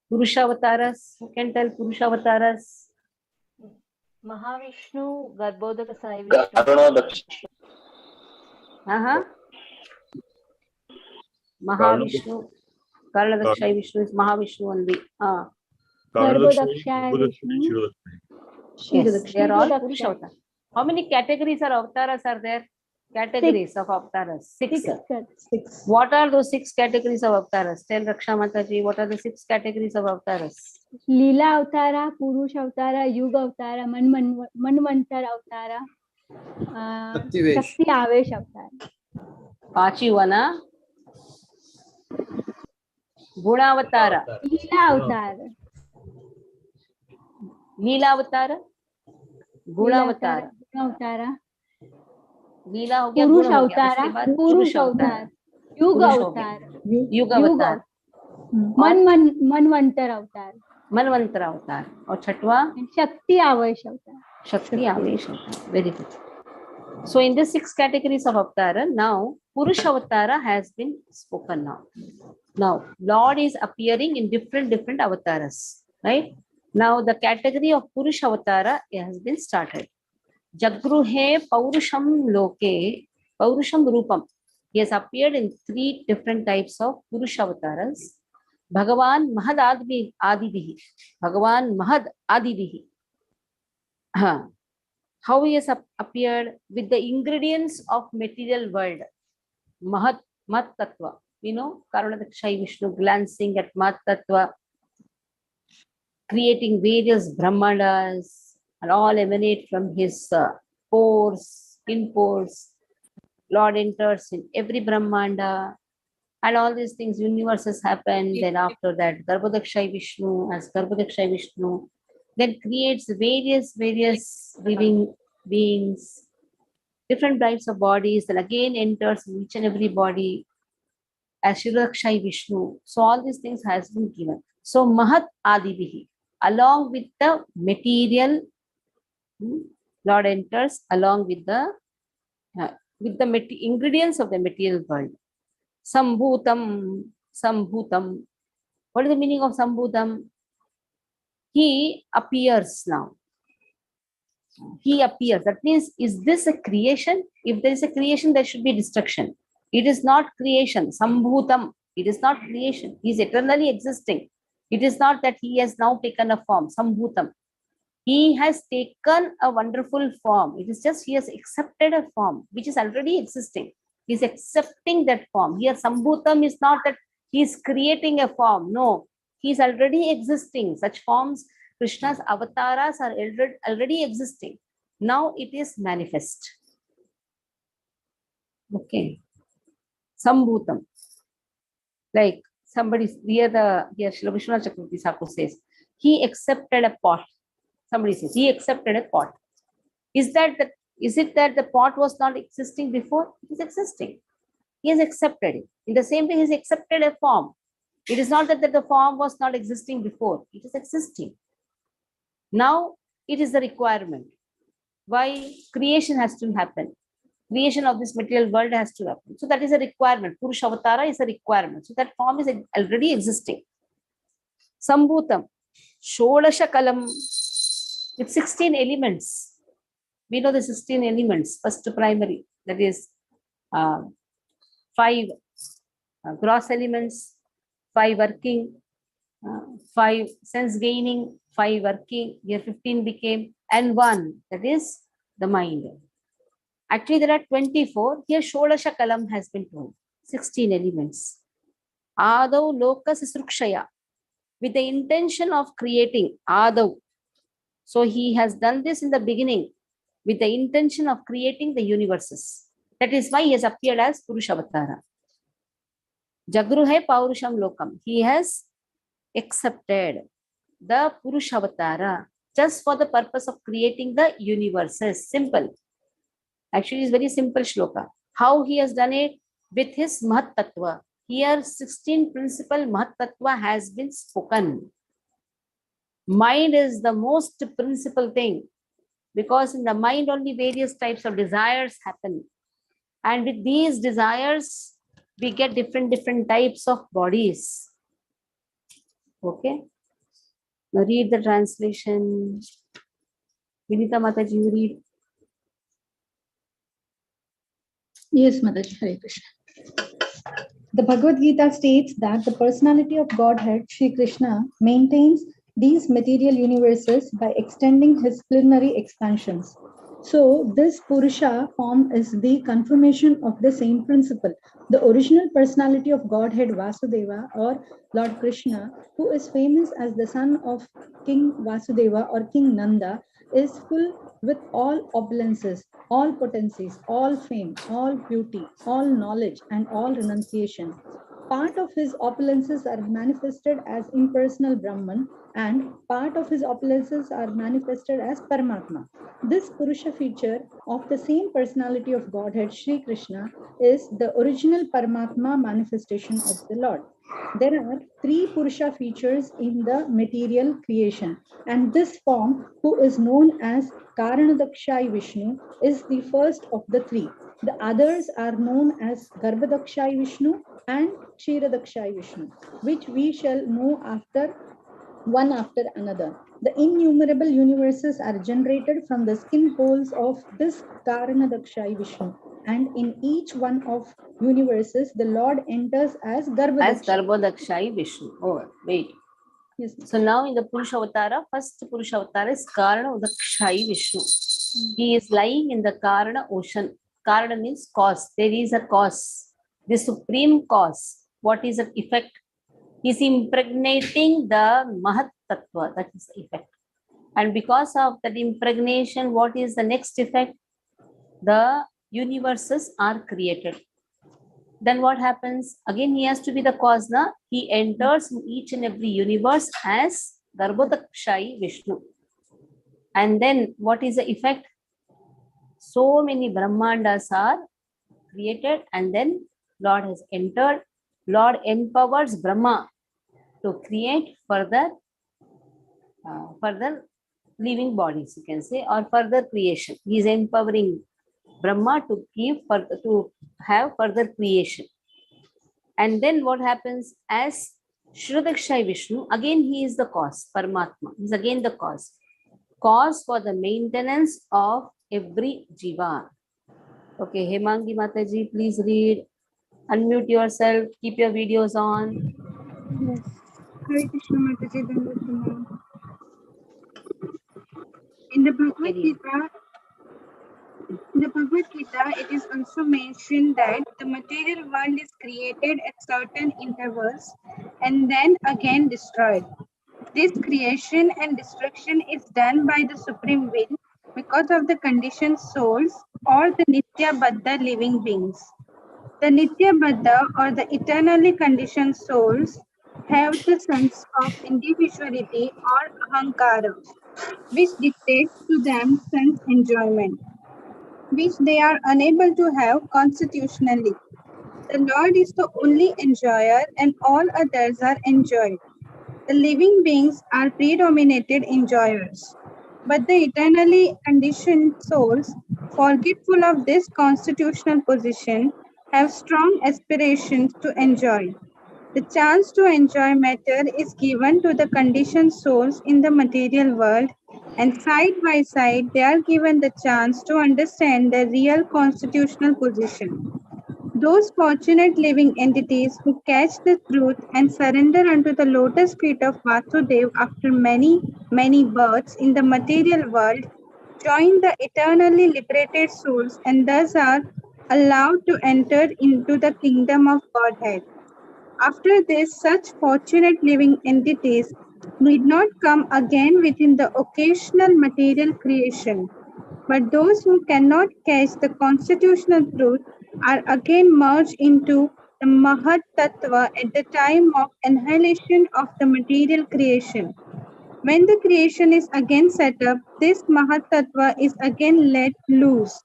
Purusha avatars. Who can tell Purusha avatars? Mahavishnu, Garbhodaka Sai Vishnu. Karunodaksh. Mahavishnu. Karunadakshay Vishnu is Mahavishnu only. Garbhodakshaya Vishnu. Yes, they are all Purusha avatars. How many categories or avatars are there? Categories of avatars. Six. What are those 6 categories of avatars? Tell Raksha Mataji, what are the 6 categories of avatars? Leela Avtara, Purush Avtara, Yuga Avtara, Manvantar Avtara, Shakti Avesh Avtara. Pachivana. Gunavatara. Leela Avtara. Leela Avatara. Gunavatara. Avtara. लीला हो गया, पुरुष गुण हो गया, अवतार, उसके बाद पुरुष अवतार, युग अवतार, युग अवतार, मनवंतर अवतार, मनवंतर अवतार, और छठवा शक्ति आवेश अवतार. शक्ति आवेश अवतार. Very good. So in the 6 categories of avatara, now Purusha avatara has been spoken now. Now Lord is appearing in different avatars, right? Now the category of Purusha avatara has been started. Jagruhe Paurusham Loke, Paurusham Rupam. He has appeared in 3 different types of Purusha avatars. Bhagavan Mahad Adibihi. Bhagavan Mahad Adibihi. How he has appeared with the ingredients of material world. Mahat Mat Tattva. You know, Karunadakshay Vishnu glancing at Mat Tattva, creating various Brahmandas, and all emanate from his pores, skin pores. Lord enters in every Brahmanda, and all these things, universes happen. Then after that, Garbhodakshay Vishnu, as Garbhodakshay Vishnu, then creates various living beings, different types of bodies, and again enters in each and every body as Shirakshai Vishnu. So all these things has been given. So Mahat Adibihi, along with the material, Lord enters along with the ingredients of the material world. Sambhutam. What is the meaning of Sambhutam? He appears now. He appears. That means, is this a creation? If there is a creation, there should be destruction. It is not creation. Sambhutam. It is not creation. He is eternally existing. It is not that he has now taken a form. Sambhutam. He has taken a wonderful form. It is just he has accepted a form which is already existing. He is accepting that form. Here, Sambhutam is not that he is creating a form. No, he is already existing. Such forms, Krishna's avatars are already existing. Now it is manifest. Okay. Sambhutam. Like somebody here, Srila Vishwanath Chakravarti Thakur says, he accepted a pot. Somebody says, he accepted a pot. Is it that the pot was not existing before? It is existing. He has accepted it. In the same way, he has accepted a form. It is not that the form was not existing before. It is existing. Now, it is the requirement. Why creation has to happen? Creation of this material world has to happen. So that is a requirement. Purusha Avatara is a requirement. So that form is already existing. Sambhutam, Shodasha Kalam, with 16 elements. We know the 16 elements. First primary, that is 5 gross elements, 5 working, 5 sense gaining, 5 working, here 15 became, and 1, that is the mind. Actually, there are 24. Here, Shodasha Kalam has been told. 16 elements. Adav Lokas Srukshaya, with the intention of creating Adav. So he has done this in the beginning with the intention of creating the universes. That is why he has appeared as Purushavatara. Jagruhe Paurusham Lokam. He has accepted the Purushavatara just for the purpose of creating the universes. Simple. Actually, it's very simple shloka. How he has done it? With his Mahat Tattva. Here, 16 principal Mahat Tattva has been spoken. Mind is the most principal thing, because in the mind only various types of desires happen. And with these desires, we get different types of bodies. Okay. Now read the translation. Vinita Mataji, you read. Yes, Mataji, Hare Krishna. The Bhagavad Gita states that the personality of Godhead, Sri Krishna, maintains these material universes by extending his plenary expansions. So, this Purusha form is the confirmation of the same principle. The original personality of Godhead Vasudeva, or Lord Krishna, who is famous as the son of King Vasudeva or King Nanda, is full with all opulences, all potencies, all fame, all beauty, all knowledge, and all renunciation. Part of his opulences are manifested as impersonal Brahman, and part of his opulences are manifested as Paramatma. This Purusha feature of the same personality of Godhead, Sri Krishna, is the original Paramatma manifestation of the Lord. There are 3 Purusha features in the material creation, and this form, who is known as Karanadakshayi Vishnu, is the first of the 3. The others are known as Garbhadakshayi Vishnu and Kshiradakshai Vishnu, which we shall know one after another. The innumerable universes are generated from the skin holes of this Karanadakshai Vishnu, and in each one of universes, the Lord enters as Garbhadakshayi Vishnu. Oh, wait. Yes. So now in the Purusha Avatara, first Purusha Avatara is Karana Udakshayi Vishnu. He is lying in the Karana ocean. Karana means cause. There is a cause. The supreme cause. What is the effect? He is impregnating the Mahat Tattva. That is the effect. And because of that impregnation, what is the next effect? The universes are created. Then what happens? Again, he has to be the cause. He enters in each and every universe as Garbhodakshayi Vishnu. And then what is the effect? So many Brahmandas are created, and then Lord has entered. Lord empowers Brahma to create further living bodies, you can say, or further creation. He is empowering Brahma to have further creation. And then what happens? As Shrudakshay Vishnu, again he is the cause, Paramatma. He is again the cause. Cause for the maintenance of every jiva. Okay, Hemangi Mataji, please read. Unmute yourself. Keep your videos on. Yes. Hare Krishna Mataji, Dandavat Pranam. In the Bhagavad Gita, it is also mentioned that the material world is created at certain intervals and then again destroyed. This creation and destruction is done by the Supreme Will because of the conditioned souls or the Nitya Baddha living beings. The Nitya Baddha or the eternally conditioned souls have the sense of individuality or ahankara, which dictates to them sense enjoyment, which they are unable to have constitutionally. The Lord is the only enjoyer and all others are enjoyed. The living beings are predominated enjoyers. But the eternally conditioned souls, forgetful of this constitutional position, have strong aspirations to enjoy. The chance to enjoy matter is given to the conditioned souls in the material world, and side by side, they are given the chance to understand their real constitutional position. Those fortunate living entities who catch the truth and surrender unto the lotus feet of Vasudev after many, many births in the material world join the eternally liberated souls and thus are allowed to enter into the kingdom of Godhead. After this, such fortunate living entities need not come again within the occasional material creation, but those who cannot catch the constitutional truth are again merged into the Mahat Tattva at the time of annihilation of the material creation. When the creation is again set up, this Mahat Tattva is again let loose.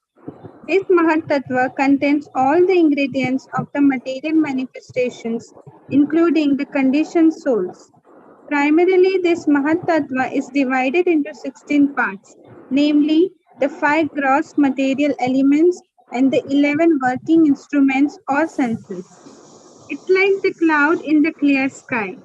This Mahat Tattva contains all the ingredients of the material manifestations, including the conditioned souls. Primarily, this Mahat Tattva is divided into 16 parts, namely the 5 gross material elements and the 11 working instruments or senses. It's like the cloud in the clear sky.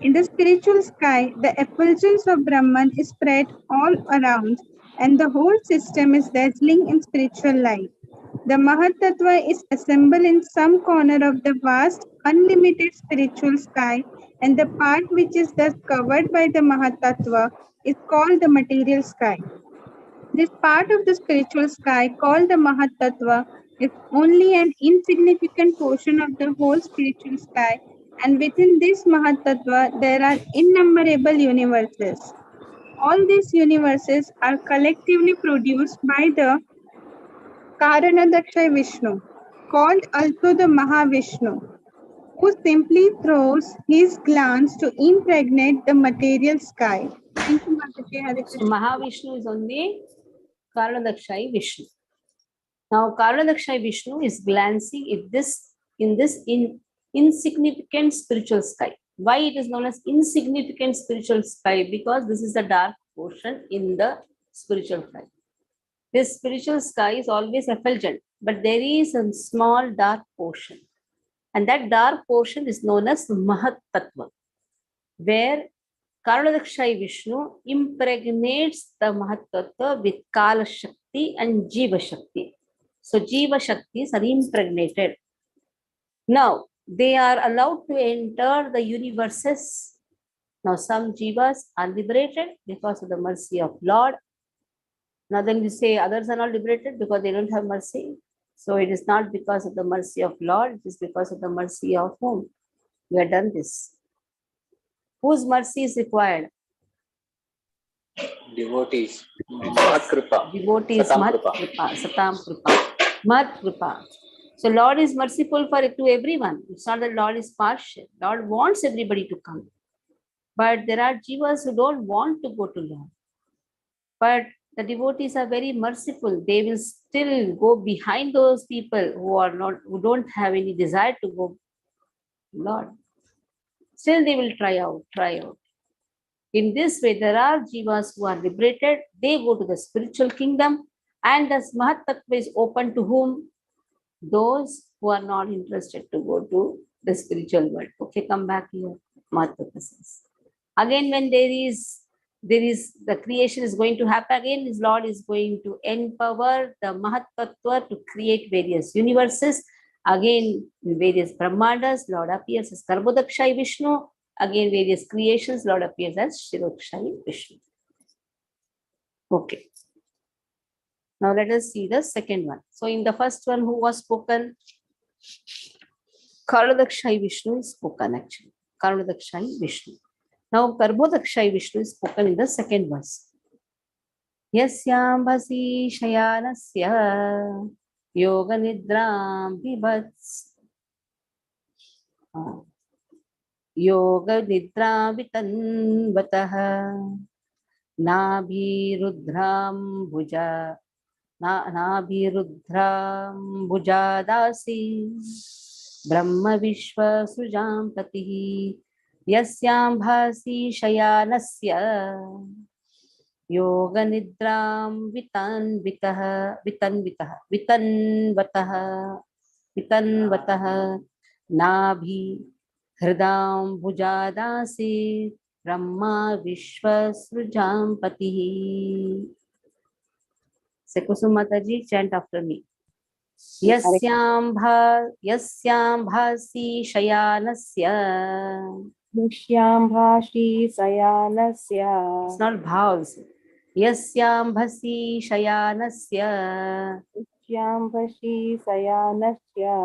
In the spiritual sky, the effulgence of Brahman is spread all around, and the whole system is dazzling in spiritual light. The Mahatattva is assembled in some corner of the vast, unlimited spiritual sky, and the part which is thus covered by the Mahatattva is called the material sky. This part of the spiritual sky, called the Mahatattva, is only an insignificant portion of the whole spiritual sky, and within this Mahatattva, there are innumerable universes. All these universes are collectively produced by the Karanadakshay Vishnu, called also the Mahavishnu, who simply throws his glance to impregnate the material sky. Thank you, Mataji. Hare So Krishna. Mahavishnu is only Karanadakshay Vishnu. Now Karanadakshay Vishnu is glancing at this insignificant spiritual sky. Why it is known as insignificant spiritual sky? Because this is the dark portion in the spiritual sky. This spiritual sky is always effulgent, but there is a small dark portion. And that dark portion is known as Mahat Tattva, where Karanadakshay Vishnu impregnates the Mahat Tattva with Kala Shakti and Jiva Shakti. So Jiva Shaktis are impregnated. Now, they are allowed to enter the universes. Now, some Jivas are liberated because of the mercy of Lord. Now, then we say others are not liberated because they don't have mercy. So, it is not because of the mercy of Lord, it is because of the mercy of whom we have done this. Whose mercy is required? Devotees. Mahat Kripa. Devotees, Satam Mahat Kripa. Kripa, Satam Kripa, Mahat Kripa. So Lord is merciful to everyone. It's not that Lord is partial. Lord wants everybody to come. But there are jivas who don't want to go to Lord. But the devotees are very merciful. They will still go behind those people who don't have any desire to go to Lord. Still they will try out. In this way, there are jivas who are liberated. They go to the spiritual kingdom, and the Mahat Tattva is open to whom? Those who are not interested to go to the spiritual world. Okay, come back here. Mahat Tattva says. Again, when there is the creation is going to happen again, his Lord is going to empower the Mahat Tattva to create various universes. Again, in various Brahmandas, Lord appears as Karbodakshay Vishnu. Again, various creations, Lord appears as Shirokshay Vishnu. Okay. Now let us see the second one. So in the first one, who was spoken? Karnadakshai Vishnu is spoken actually. Karnadakshai Vishnu. Now Karbodakshai Vishnu is spoken in the second verse. Yasyambhasi shayanasya yoga nidram bibats yoga nidram vitanvatah nabhirudram bhuja nabhirudram bhujadasi brahma vishva sujam patih yasyambhasi shayanasya yoga nidram vitanvatah nabhi hridam bhujadasi brahma vishva srujam patih. Sekusumataji, chant after me. Yasyambhasi shayanasya. Mushyambhashi sayanasya. It's not bhavs. Yasyambhasi shayanasya. Mushyambhashi sayanasya.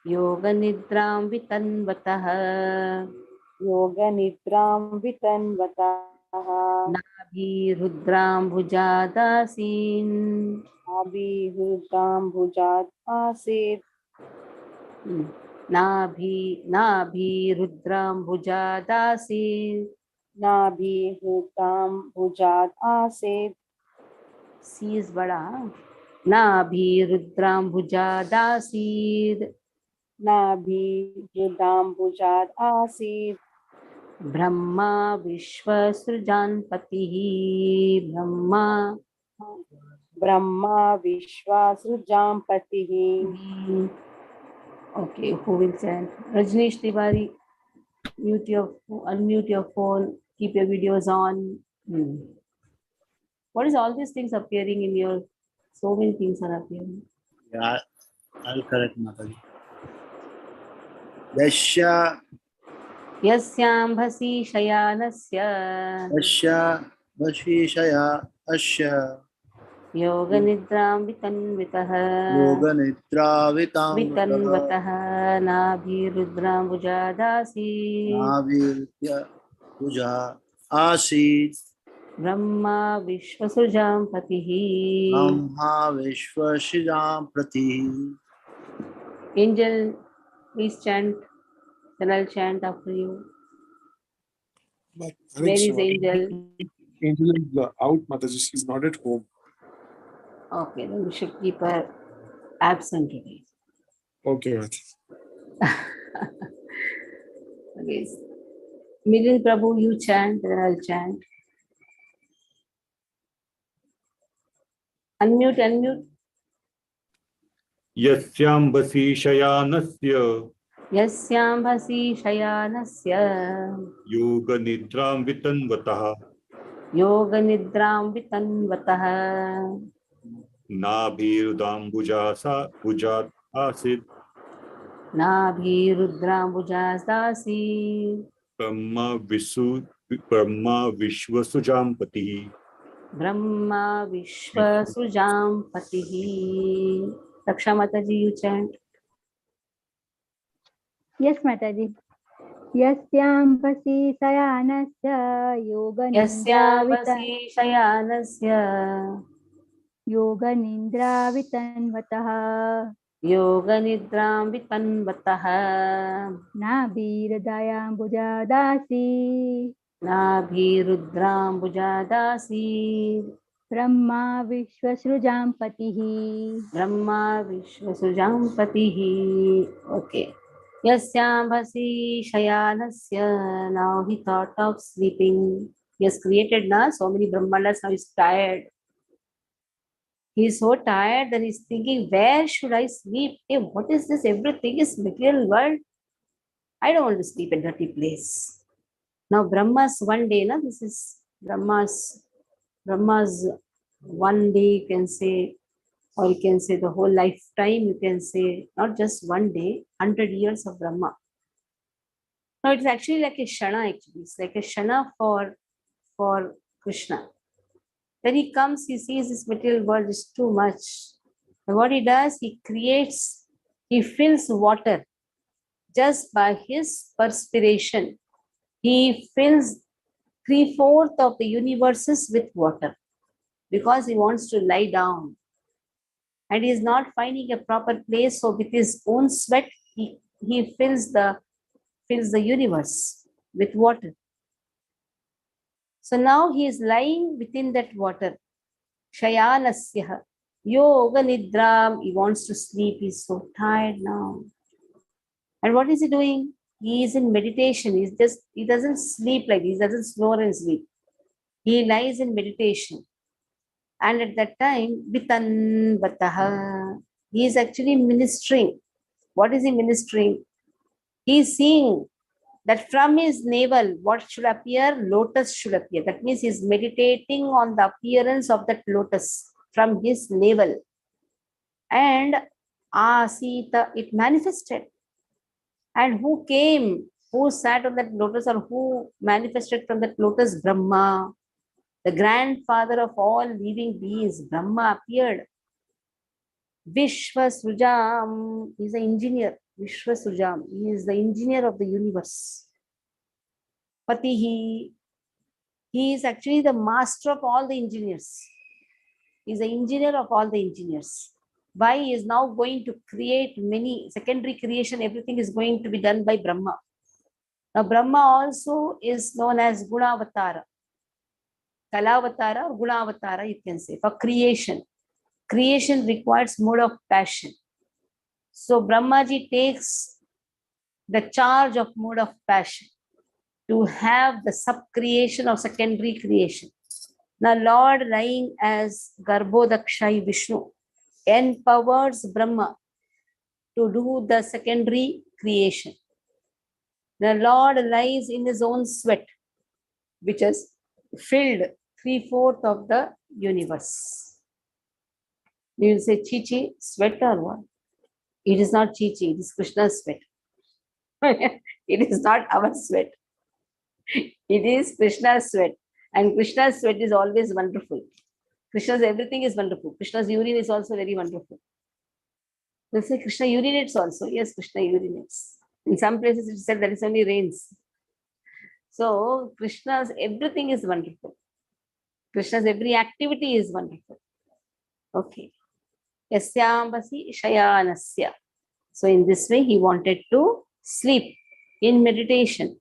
Yoga nidram vitanvatah. Yoga nidram vitanvatah. Nabhi rudram bhujadasin. Nabhi rudram bhujadasin. Nabhi rudram bhujadasin. Nabhi rudram bhujadasin. C is bada. Nabhi rudram bhujadasid. Nabhi rudram bhujadasin. Brahma vishva srujan patih. Brahma vishva srujam patih. Okay, who will chant? Rajneesh Tiwari, unmute your phone, keep your videos on. What is all these things appearing in your? So many things are appearing. Yeah, I'll correct Mataji. Yasya Yasyambhasi shayanasya. Vashishaya Asya Yoga nidram vitanvatah. Yoga Nidra Vitanvatah nabhi rudram bhujadasi. Navirya Puja Asid Brahma vishvasujam patihi. Brahma Vishwashijam Prati. Angel, please chant. Then I'll chant after you. But I Where think is Angel? Angel is out, Mataji. She's not at home. Okay, then we should keep her absent today. Okay, Mataji. Okay. Milil Prabhu, you chant, then I'll chant. Unmute. Yasyambasi shayanasya Yasyambhasi shayanasya. yoga nidram vitanvatah Yoga nidram vitanvatah. nabhirudam bhujat asid Nabhi rudram bhujasdasi. brahma vishvasujam patih. Brahma vishva sujam patihi. Raksha Mataji, you chant. Yes, Mataji. Yasyambhasi sayanasya yoga nindra Yasyambhasi shayanasya. yoga nindra vitanvatah. Yoga nidram vitanvatah. Nabhiradayam bhujadasi. Nabhi rudram bhujadasi. Brahma vishvasrujam patihi. Brahma vishvasujam patihi. Okay. Yasyambhasi shayanasya. Now he thought of sleeping. He has created so many Brahmandas. Now he's tired. He's so tired that he's thinking, where should I sleep? Hey, what is this? Everything is material world. I don't want to sleep in a dirty place. Now Brahma's one day, this is Brahma's one day, you can say, or you can say the whole lifetime, you can say, not just one day, 100 years of Brahma. Now it's actually like a shana, actually. It's like a shana for Krishna. When he comes, he sees this material world is too much. And what he does, he fills water just by his perspiration. He fills 3/4 of the universes with water because he wants to lie down. And he is not finding a proper place, so with his own sweat, he fills the universe with water. So now he is lying within that water. Shayanasya yoga nidram. He wants to sleep. He's so tired now. And what is he doing? He is in meditation. He doesn't sleep like this. He doesn't snore and sleep. He lies in meditation. And at that time, Vitan Vataha, he is actually ministering. What is he ministering? He is seeing that from his navel, what should appear? Lotus should appear. That means he is meditating on the appearance of that lotus from his navel. And Asita, it manifested. And who came? Who sat on that lotus, or who manifested from that lotus? Brahma. The grandfather of all living beings, Brahma appeared. Vishwasrujam is the engineer. Vishwasrujam, he is the engineer of the universe. Patihi, he is actually the master of all the engineers. He is the engineer of all the engineers. Why he is now going to create many secondary creation, everything is going to be done by Brahma. Now Brahma also is known as Gunavatara. Kalavatara or Gunavatara, you can say, for creation. Creation requires mode of passion. So Brahmaji takes the charge of mode of passion to have the sub-creation of secondary creation. Now Lord lying as Garbhodakshai Vishnu empowers Brahma to do the secondary creation. The Lord lies in his own sweat, which has filled 3/4 of the universe. You will say, Chichi, sweat or what? It is not Chichi, it is Krishna's sweat. It is not our sweat. It is Krishna's sweat. And Krishna's sweat is always wonderful. Krishna's everything is wonderful. Krishna's urine is also very wonderful. They'll say Krishna urinates also. Yes, Krishna urinates. In some places it is said that it only rains. So Krishna's everything is wonderful. Krishna's every activity is wonderful. Okay. Yasyambasi shayanasya. So in this way he wanted to sleep in meditation.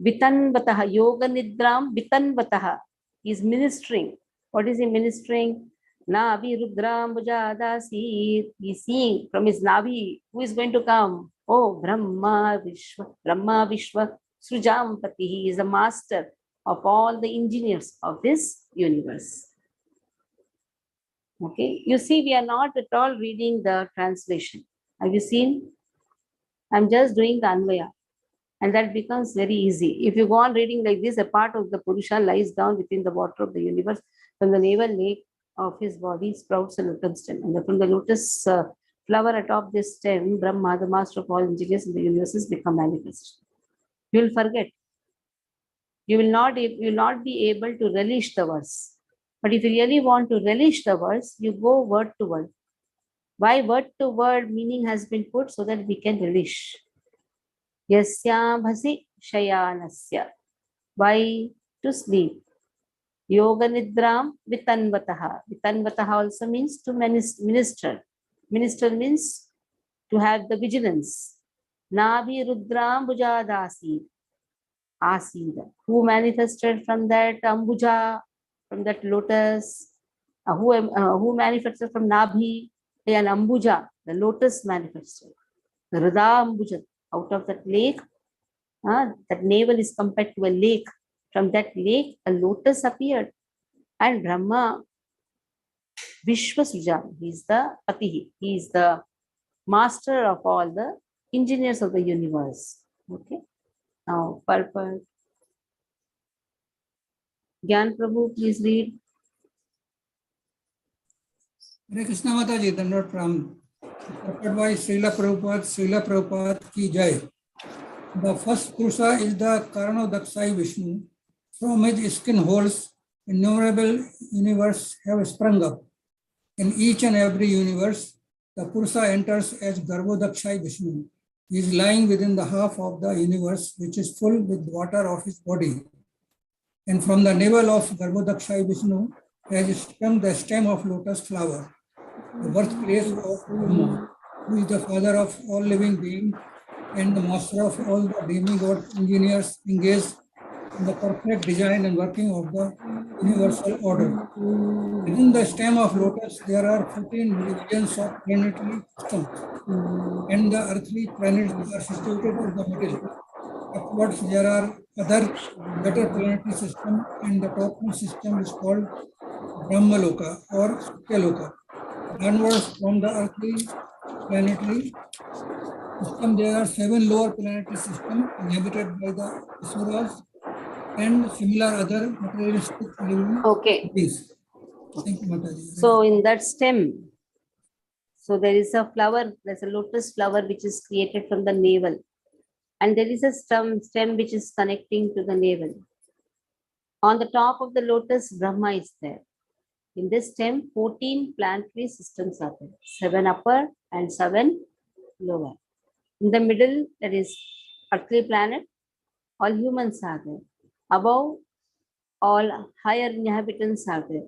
Vitanvataha, yoga nidram vitanvataha. He is ministering. What is he ministering? Navi rudram bujadasi. He is seeing from his Navi who is going to come. Oh, Brahma Vishwa Srujampati. He is the master of all the engineers of this universe. Okay, you see, we are not at all reading the translation. Have you seen? I'm just doing the Anvaya. And that becomes very easy. If you go on reading like this, a part of the Purusha lies down within the water of the universe. From the navel lake of his body sprouts a lotus stem. And from the lotus flower atop this stem, Brahma, the master of all engineers in the universes, become manifest. You will forget. You will not be able to relish the verse. But if you really want to relish the verse, you go word to word. Why word to word meaning has been put? So that we can relish. Yasyambhasi shayanasya. Why? To sleep. Yoga nidram vitanvataha. Vitanvataha also means to minister. Minister means to have the vigilance. Navi rudram bujadasi. Asida. Who manifested from that ambuja, from that lotus? Who manifested from Nabhi? An ambuja, the lotus manifested. The Rada ambuja. Out of that lake, that navel is compared to a lake. From that lake, a lotus appeared. And Brahma, Vishwasrujam, he is the Patihi. He is the master of all the engineers of the universe. Okay. Now, purport. Gyan Prabhu, please read. Hare Krishna Mataji, Dandot Pram. Purport by Srila Prabhupada ki jai. The first Purusha is the Karanodakshai Vishnu. From his skin holes, innumerable universes have sprung up. In each and every universe, the Purusha enters as Garbhodakshai Vishnu. He is lying within the half of the universe, which is full with water of his body. And from the navel of Garbhodakshai Vishnu has sprung the stem of lotus flower, the birthplace of Brahma, who is the father of all living beings and the master of all the demigod engineers engaged in the perfect design and working of the universal order. Within the stem of lotus, there are 14 divisions of planetary systems, and the earthly planets are situated in the middle. Upwards, there are other better planetary systems, and the topmost system is called Brahmaloka or Satyaloka. Downwards from the earthly planetary system, there are 7 lower planetary systems inhabited by the asuras and similar other materialistic living beings. Thank you, Mataji. So in that stem, so there is a flower, there's a lotus flower which is created from the navel. And there is a stem which is connecting to the navel. On the top of the lotus, Brahma is there. In this stem, 14 planetary systems are there. 7 upper and 7 lower. In the middle, there is earthly planet. All humans are there. Above, all higher inhabitants are there.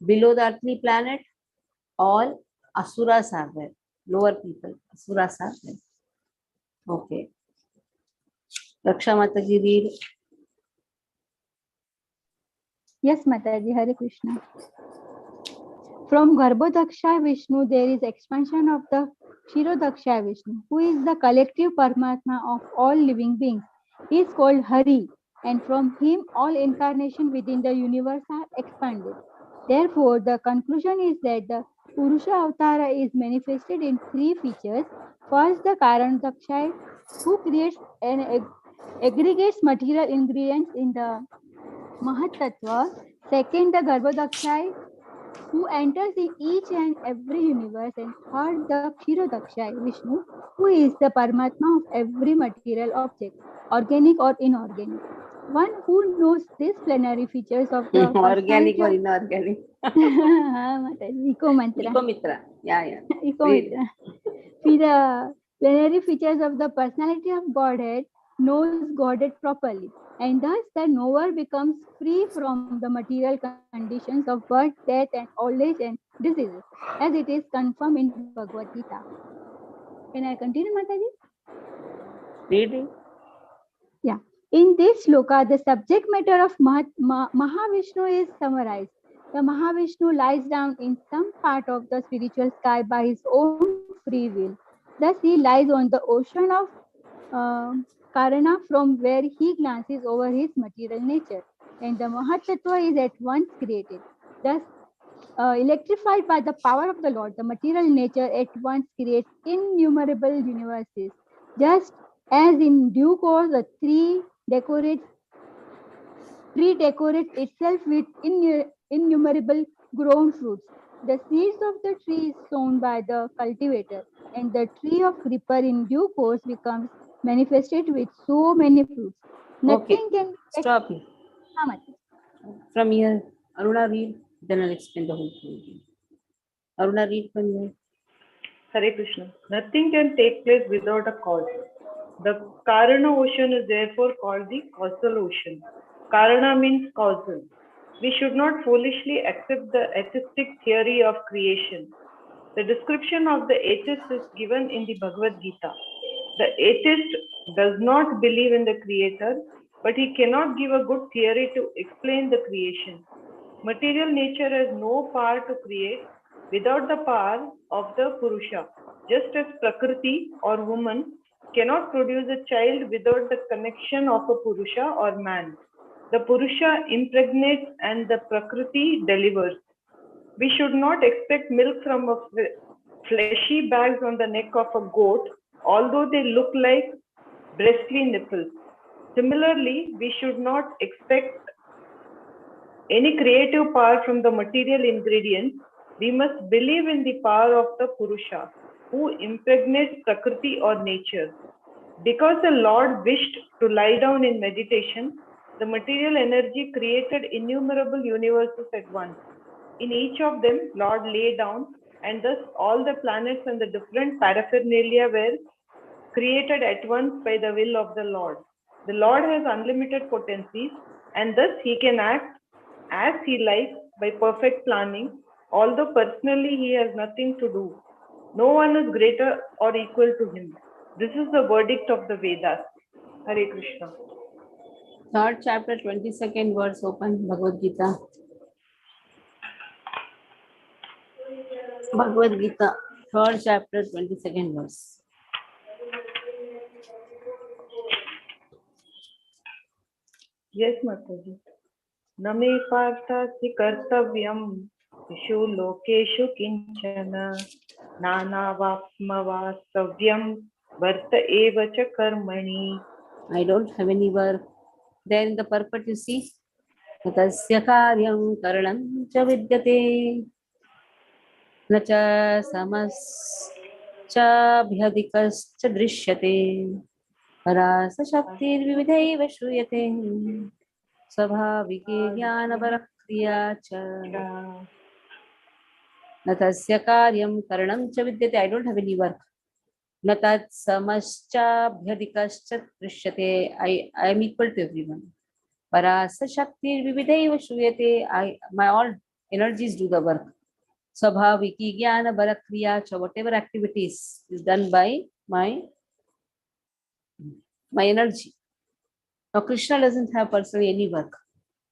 Below the earthly planet, all asuras are there. Lower people, asuras are there. Okay. Raksha Mataji, read. Yes, Mataji, Hare Krishna. From Garbhodaksha Vishnu, there is expansion of the Kshirodaksha Vishnu, who is the collective Paramatma of all living beings. He is called Hari, and from him all incarnation within the universe are expanded. Therefore, the conclusion is that the Purusha Avatara is manifested in 3 features. First, the Karanadaksha, who creates and aggregates material ingredients in the Mahat Tattva. Second, the Garbhodaksha, who enters in each and every universe. And third, the Kshirodaksha, Vishnu, who is the Paramatma of every material object, organic or inorganic. One who knows these plenary features of the Organic personality or of inorganic? Eco Mantra. Eco Mitra. Yeah. Eco Mitra. The plenary features of the personality of Godhead knows Godhead properly, and thus the knower becomes free from the material conditions of birth, death, and old age and diseases, as it is confirmed in Bhagavad Gita. Can I continue, Mataji? Reading. Yeah. In this shloka, the subject matter of Mahavishnu is summarized. The Mahavishnu lies down in some part of the spiritual sky by his own free will. Thus, he lies on the ocean of Karana, from where he glances over his material nature. And the Mahatattva is at once created. Thus, electrified by the power of the Lord, the material nature at once creates innumerable universes. Just as in due course the tree decorates itself with innumerable grown fruits. The seeds of the tree is sown by the cultivator, and the tree of creeper in due course becomes manifested with so many fruits. Nothing can stop here. From here, Aruna, read, then I'll explain the whole thing. Aruna, read from here. Hare Krishna. Nothing can take place without a cause. The Karana ocean is therefore called the causal ocean. Karana means causal. We should not foolishly accept the atheistic theory of creation. The description of the atheist is given in the Bhagavad Gita. The atheist does not believe in the creator, but he cannot give a good theory to explain the creation. Material nature has no power to create without the power of the Purusha. Just as Prakriti or woman cannot produce a child without the connection of a Purusha or man. The Purusha impregnates and the Prakriti delivers. We should not expect milk from a fleshy bags on the neck of a goat, although they look like breastly nipples. Similarly, we should not expect any creative power from the material ingredients. We must believe in the power of the Purusha, who impregnates Prakriti or nature. Because the Lord wished to lie down in meditation, The material energy created innumerable universes at once. In each of them, Lord lay down, and thus all the planets and the different paraphernalia were created at once by the will of the Lord. The Lord has unlimited potencies, and thus he can act as he likes by perfect planning, although personally he has nothing to do. No one is greater or equal to him. This is the verdict of the Vedas. Hare Krishna. Third chapter, 22nd verse, open Bhagavad Gita. Bhagavad Gita, third chapter, 22nd verse. Yes, Mataji. Name partasi kartavyam ishu lokeshu kinchana nanavapmavasavyam varta eva cha karmani. I don't have any work. There in the purport you see, tasya karyam karanam cha vidyate na cha samas cha bhyadikas cha drishyate parasa shaktir vividhaiva shruyate स्वभाविके ज्ञानपरक्रिया च न तस्य कार्यं करणं च विद्यते. I don't have any work. न तत्समश्चाभ्यधिकश्च दृश्यते. I am equal to everyone. परास शक्तिर्विविधैव श्रूयते. My all energies do the work. स्वभाविकी ज्ञानपरक्रिया च. Whatever activities is done by my energy. Now Krishna doesn't have personally any work.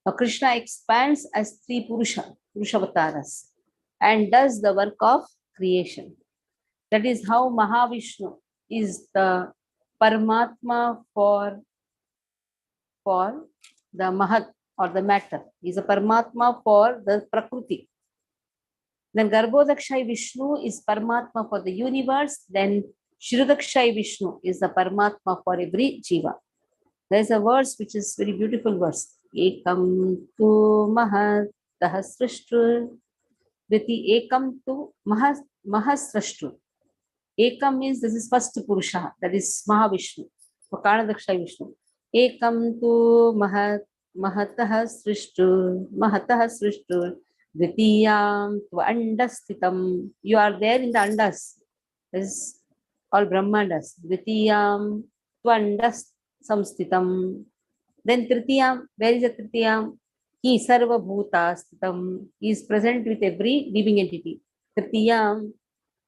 Now Krishna expands as three Purushavatas, and does the work of creation. That is how Mahavishnu is the Paramatma for the Mahat or the matter. He is a Paramatma for the Prakriti. Then Garbhodakshai Vishnu is Paramatma for the universe. Then Shirodakshai Vishnu is the Paramatma for every Jiva. There is a verse which is very beautiful verse. Ekam tu mahatah srishtur. Viti ekam tu mahasrishtur. Ekam means this is first Purusha, that is Mahavishnu. So Karnadakshay Vishnu. Ekam tu mahatah srishtur. Vitiyam tu andastitam. You are there in the andas. This is all Brahmandas. Vitiyam tu andastitam. Samstitam. Then Tritiyam, where is the Tritiyam? He Sarva Bhuta Stitam. He is present with every living entity. Tritiyam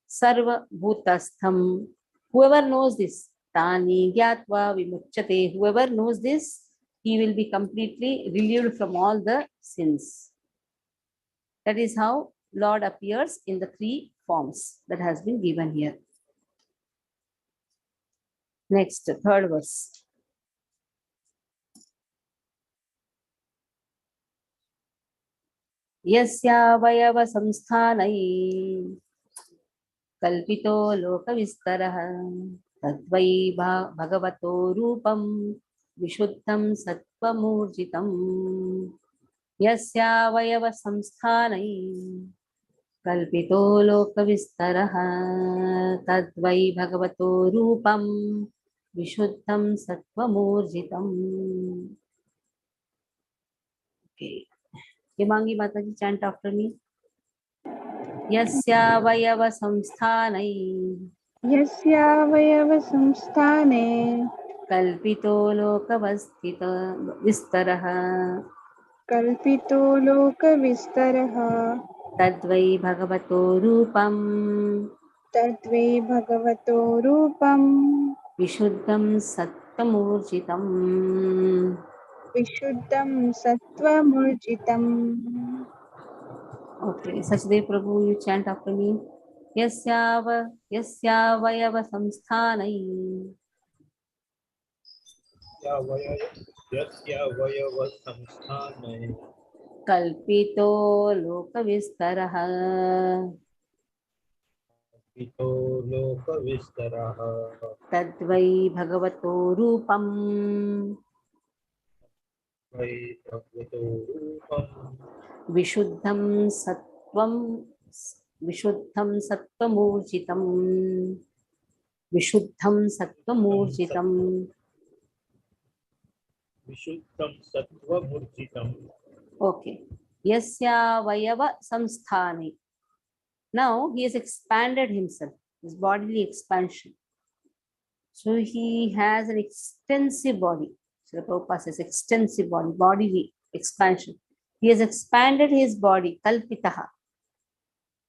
Sarva Bhutastham. Whoever knows this, Tani Gyatva Vimuchyate. Whoever knows this, he will be completely relieved from all the sins. That is how Lord appears in the three forms that has been given here. Next, third verse. यस्यावयव संस्थानै कल्पितो लोकविस्तरः तद्वै भगवतो रूपं विशुद्धं सत्त्वमूर्जितम्. यस्यावयव संस्थानै कल्पितो लोकविस्तरः तद्वै भगवतो रूपं विशुद्धं सत्त्वमूर्जितम्. Okay. Himangi Mataji, chant after me. Yasya Vayava Samsthanai Kalpito Lokavastita Vistaraha Tadvai Bhagavato Rupam Vishuddham Sattamurjitam. Okay, Sachdev Prabhu, you chant after me. Yasya Vayava Samsthanai Yasya Vayava Samsthanai Kalpito Lokavistaraha Tadvai Bhagavato Rupam Vishuddham Sattwamurjitam. Vishuddham Sattwamurjitam. Vishuddham Sattva Murjitam. Okay. Yasya Vayava Samsthani. Now he has expanded himself, his bodily expansion. So he has an extensive body. Srila Prabhupada says extensive body, bodily expansion. He has expanded his body, Kalpitaha.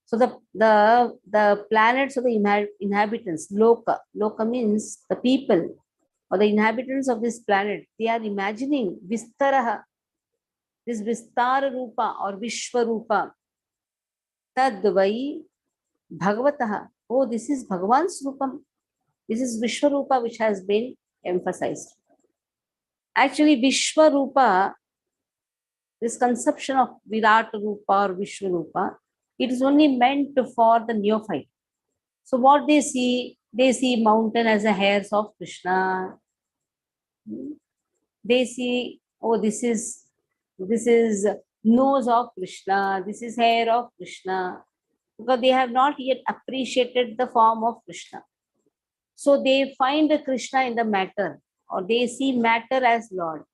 So the planets of the inhabitants, Loka means the people or the inhabitants of this planet, they are imagining Vistaraha, this Vistara Rupa or Vishwa Rupa. Tadvai Bhagavataha. Oh, this is Bhagavan's Rupam. This is Vishwarupa which has been emphasized. Actually, Vishwarupa, this conception of Virat Rupa or Vishwarupa, it is only meant for the neophyte. So what they see mountain as the hairs of Krishna. They see, oh, this is nose of Krishna, this is hair of Krishna, because they have not yet appreciated the form of Krishna. So they find the Krishna in the matter, or they see matter as Lord.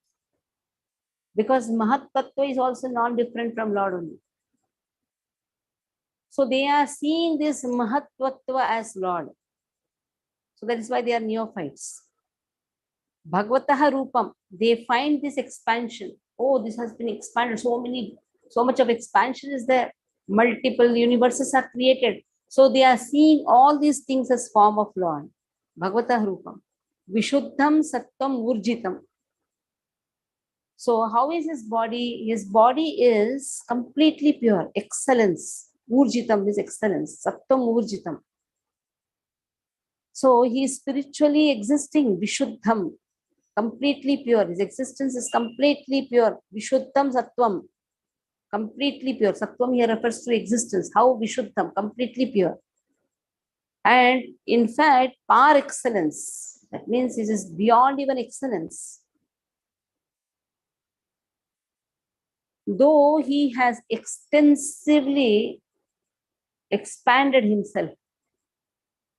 Because Mahat Tattva is also non-different from Lord only. So they are seeing this Mahat Tattva as Lord. So that is why they are neophytes. Bhagavataha Rupam, they find this expansion. Oh, this has been expanded. So much of expansion is there. Multiple universes are created. So they are seeing all these things as form of Lord. Bhagavataha Rupam. Vishuddham Sattvam Urjitam. So how is his body? His body is completely pure. Excellence. Urjitam is excellence. Sattvam Urjitam. So he is spiritually existing. Vishuddham. Completely pure. His existence is completely pure. Vishuddham Sattvam. Completely pure. Sattvam here refers to existence. How Vishuddham? Completely pure. And in fact, par excellence. That means it is beyond even excellence. Though he has extensively expanded himself,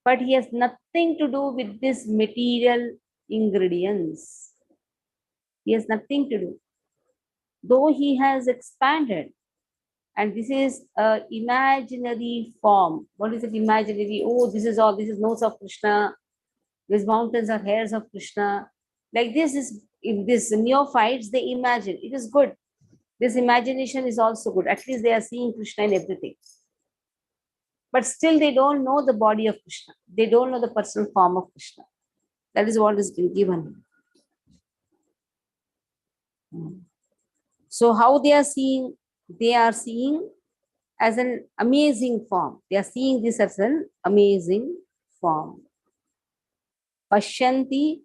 but he has nothing to do with this material ingredients. He has nothing to do. Though he has expanded, and this is an imaginary form. What is it imaginary? Oh, this is nose of Krishna. These mountains are hairs of Krishna. Like this is, if this neophytes, they imagine. It is good. This imagination is also good. At least they are seeing Krishna in everything. But still they don't know the body of Krishna. They don't know the personal form of Krishna. That is what has been given. So how they are seeing? They are seeing as an amazing form. They are seeing this as an amazing form. Pashyanti,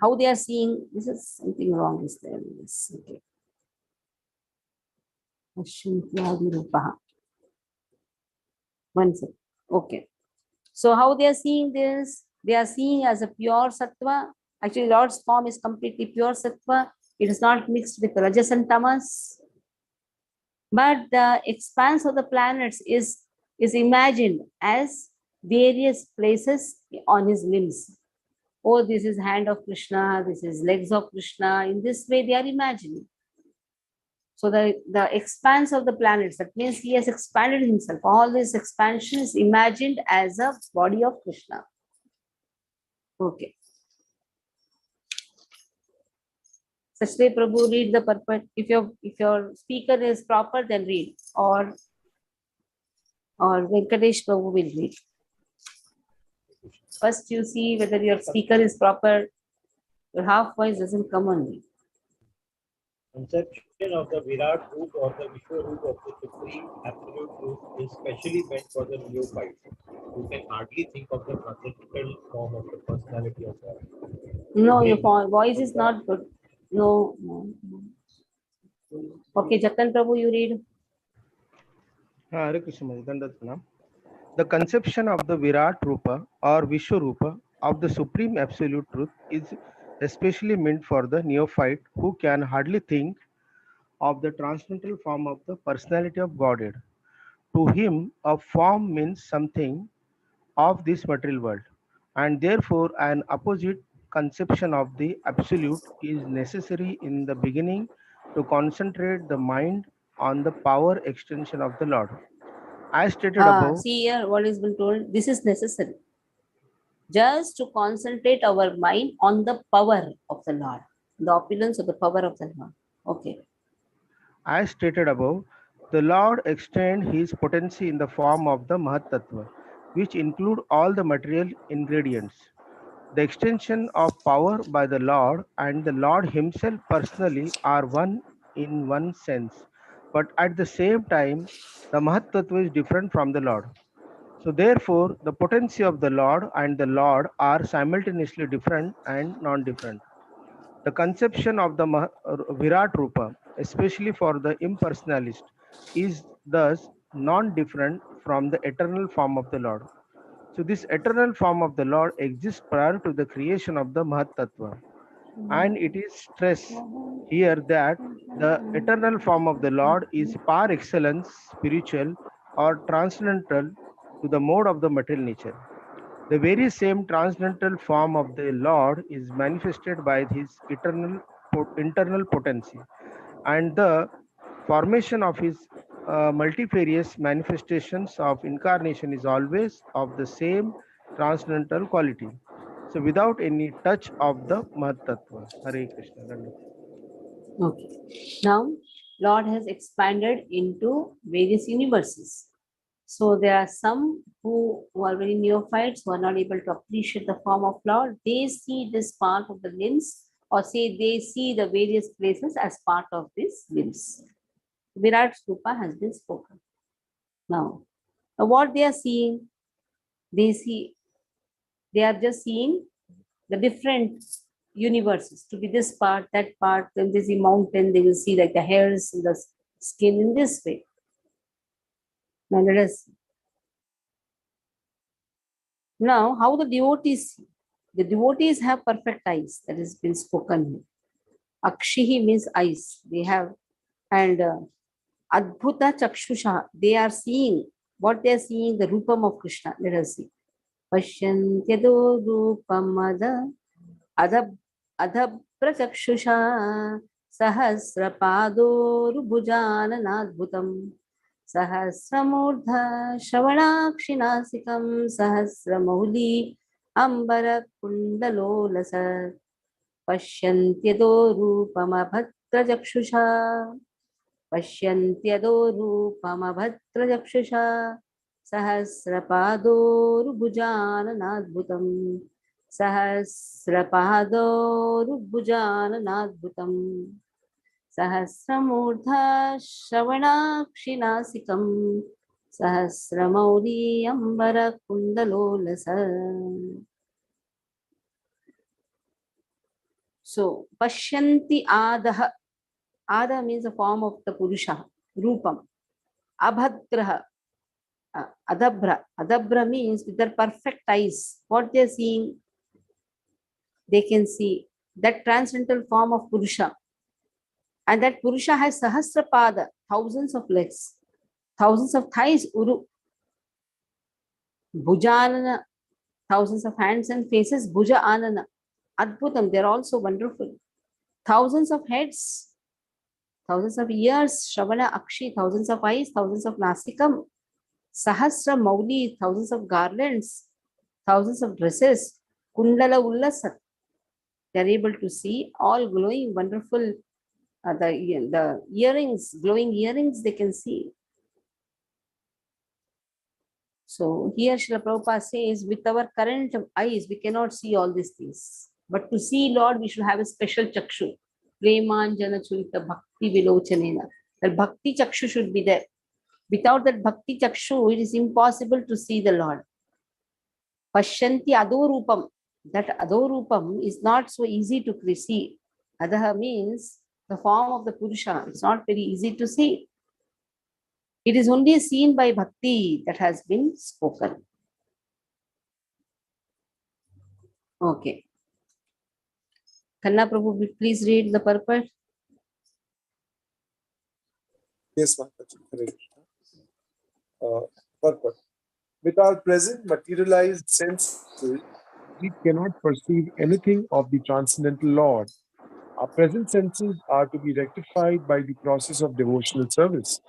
how they are seeing, this is something wrong is there in this. Okay. Pashyanti Adirupaha. One second. Okay. So how they are seeing this? They are seeing as a pure sattva. Actually, Lord's form is completely pure sattva. It is not mixed with rajas and tamas. But the expanse of the planets is imagined as various places on his limbs. Oh, this is hand of Krishna, this is legs of Krishna. In this way, they are imagining. So the expanse of the planets, that means he has expanded himself. All this expansion is imagined as a body of Krishna. Okay. Sachdev Prabhu, read the purport. If your speaker is proper, then read. Or Venkatesh Prabhu will read. First, you see whether your speaker is proper. Your half voice doesn't come on me. Conception of the Virat Roop or the Vishwa Roop of the Supreme Absolute Truth is specially meant for the neophytes who can hardly think of the transcendental form of the personality of God. No, your voice is not good. No. Okay, Jatan Prabhu, you read. Hare Krishna Madhukanda. The conception of the Virat Rupa or Vishwarupa of the Supreme Absolute Truth is especially meant for the neophyte who can hardly think of the transcendental form of the personality of Godhead. To him, a form means something of this material world, and therefore an opposite conception of the absolute is necessary in the beginning to concentrate the mind on the power extension of the Lord. As stated above, See here what is been told. This is necessary. Just to concentrate our mind on the power of the Lord, the opulence of the power of the Lord. Okay. as stated above, the Lord extends his potency in the form of the Mahat Tattva, which include all the material ingredients. The extension of power by the Lord and the Lord himself personally are one in one sense, but at the same time, the Mahat Tattva is different from the Lord. So therefore, the potency of the Lord and the Lord are simultaneously different and non-different. The conception of the Virat Rupa, especially for the impersonalist, is thus non-different from the eternal form of the Lord. So this eternal form of the Lord exists prior to the creation of the Mahat Tattva. And it is stressed here that the eternal form of the Lord is par excellence spiritual or transcendental to the mode of the material nature. The very same transcendental form of the Lord is manifested by his internal potency, and the formation of his multifarious manifestations of incarnation is always of the same transcendental quality. So, without any touch of the Mahat Tattva. Hare Krishna. Okay. Now, Lord has expanded into various universes. So there are some who are very neophytes who are not able to appreciate the form of Lord. They see this part of the limbs, or say they see the various places as part of these limbs. Virat Stupa has been spoken. Now, what they are seeing, they are just seeing the different universes to be this part, that part. Then there's a mountain, they will see like the hairs in the skin in this way. Now let us now how the devotees see. The devotees have perfect eyes, that has been spoken here. Akshihi means eyes. They have, and Adbhuta Chakshusha, they are seeing what they are seeing, the Rupam of Krishna. Let us see. Pashyantyado Rupam Adhaprachakshusha Sahasrapadorubujananadbhutam Sahasramurdha Shravanakshinaasikam Sahasramauli Ambarakundalolasa Pashyantyado Rupamabhadrachakshusha Pashyantyado Rupamabhadrachakshusha Sahasrapadorubujananadbhutam Sahasrapadorubujananadbhutam Sahasramurdha Shravanakshinaasikam Sahasramauri Ambarakundalolasa. So, Pashyanti Adaha. Ada means a form of the Purusha, Rupam. Abhadraha, Adabra. Adabra means with their perfect eyes. What they are seeing, they can see that transcendental form of Purusha. And that Purusha has Sahasrapada, thousands of legs, thousands of thighs, Uru. Bhujanana, thousands of hands and faces, Bhuja Anana. Adbhutam, they are also wonderful. Thousands of heads, thousands of ears, Shravana Akshi, thousands of eyes, thousands of Nasikam, Sahasra Mauli, thousands of garlands, thousands of dresses, Kundala Ullasat. They are able to see all glowing, wonderful, the earrings, glowing earrings they can see. So here Srila Prabhupada says, with our current eyes, we cannot see all these things. But to see Lord, we should have a special chakshu. Premanjana Churita Bhakti Vilochanena. The Bhakti chakshu should be there. Without that Bhakti chakshu, it is impossible to see the Lord. Pashyanti Adorupam. That Adorupam is not so easy to see. Adaha means the form of the Purusha. It's not very easy to see. It is only seen by Bhakti that has been spoken. Okay. Kanna Prabhu, please read the purport. Yes, Mataji. Hare Krishna. Purport. With our present materialized senses, we cannot perceive anything of the transcendental Lord. Our present senses are to be rectified by the process of devotional service.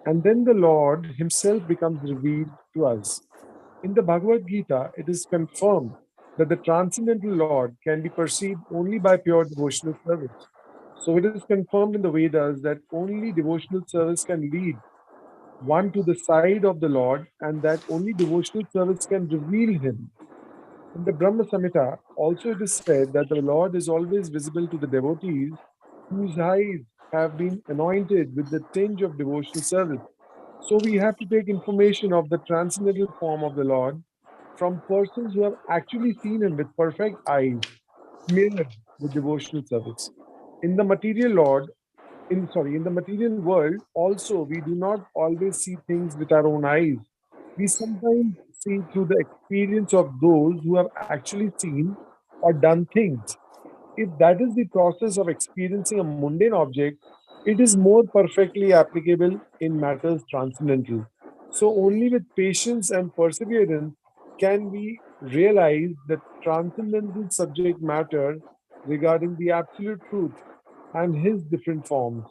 And then the Lord himself becomes revealed to us. In the Bhagavad Gita, it is confirmed that the transcendental Lord can be perceived only by pure devotional service. So it is confirmed in the Vedas that only devotional service can lead one to the side of the Lord, and that only devotional service can reveal him. In the Brahma Samhita, also it is said that the Lord is always visible to the devotees whose eyes have been anointed with the tinge of devotional service. So we have to take information of the transcendental form of the Lord from persons who have actually seen him with perfect eyes, smeared with devotional service. In the material Lord, in the material world, also we do not always see things with our own eyes. We sometimes see through the experience of those who have actually seen or done things. If that is the process of experiencing a mundane object, it is more perfectly applicable in matters transcendental. So only with patience and perseverance can we realize the transcendental subject matter regarding the absolute truth and his different forms.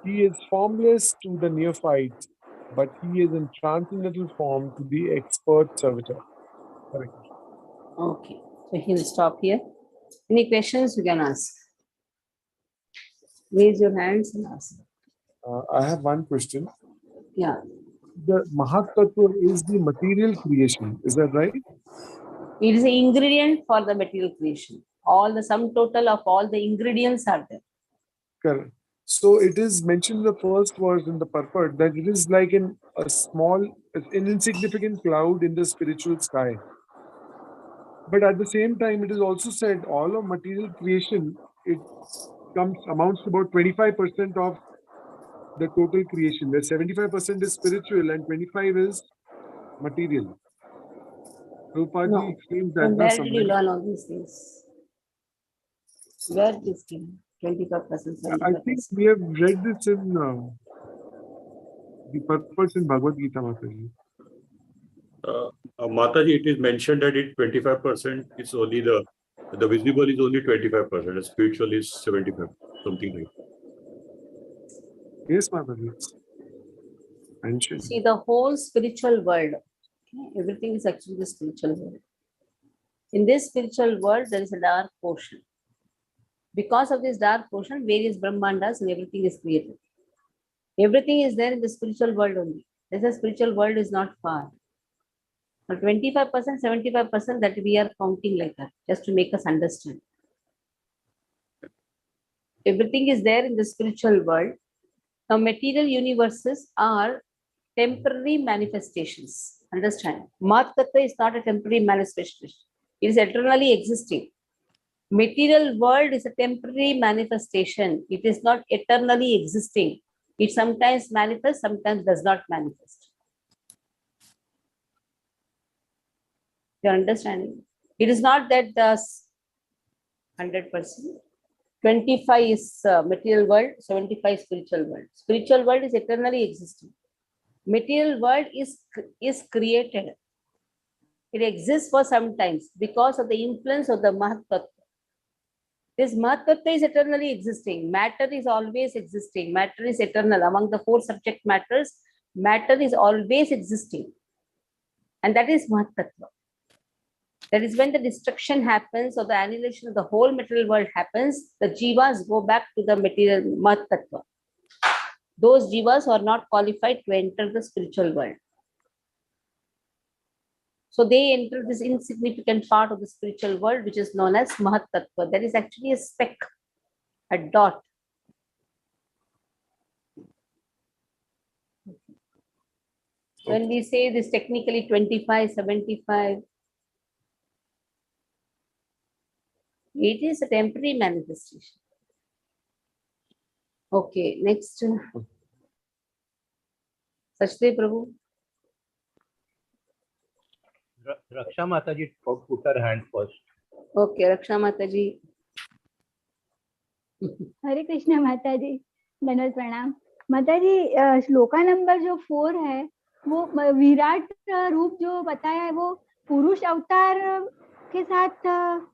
He is formless to the neophyte, but he is in transcendental form to the expert servitor. Correct. Okay, so he'll stop here. Any questions you can ask? Raise your hands and ask. I have one question. Yeah. The Mahat Tattva is the material creation. Is that right? It is an ingredient for the material creation. All the sum total of all the ingredients are there. Correct. So it is mentioned in the first verse in the purport that it is like a small, an insignificant cloud in the spiritual sky. But at the same time, it is also said all of material creation, it amounts to about 25% of the total creation, where 75% is spiritual and 25 is material. Prabhupada explains that. From where did you learn all these things? Where this came? 25%, 75%. I think we have read this in the purpose in Bhagavad Gita, Mataji. Mataji, it is mentioned that it 25% is only the visible is only 25%, the spiritual is 75, something like that. Yes, Mataji. See, the whole spiritual world, everything is actually the spiritual world. In this spiritual world, there is a dark portion. Because of this dark portion, various Brahmandas and everything is created. Everything is there in the spiritual world only. The spiritual world is not far. But 25%, 75% that we are counting like that, just to make us understand. Everything is there in the spiritual world. Now, material universes are temporary manifestations. Understand? Mat Tattva is not a temporary manifestation. It is eternally existing. Material world is a temporary manifestation. It is not eternally existing. It sometimes manifests, sometimes does not manifest. You're understanding? It is not that the 100%. 25 is material world, 75 spiritual world. Spiritual world is eternally existing. Material world is created. It exists for some times because of the influence of the Mahat Tattva. This Mahat Tattva is eternally existing. Matter is always existing. Matter is eternal. Among the 4 subject matters, matter is always existing. And that is Mahat Tattva. That is when the destruction happens or the annihilation of the whole material world happens, the jivas go back to the material Mahat Tattva. Those jivas are not qualified to enter the spiritual world. So they enter this insignificant part of the spiritual world, which is known as Mahat Tattva. That is actually a speck, a dot. When we say this technically 25, 75, it is a temporary manifestation. Okay, next. Sachdev Prabhu. Raksha Mataji put her hand first. Okay, Raksha Mataji. हरे कृष्णा माता जी, धन्यवाद प्रणाम माता जी। Shloka number जो 4 है वो विराट रूप जो बताया है वो पुरुष अवतार के साथ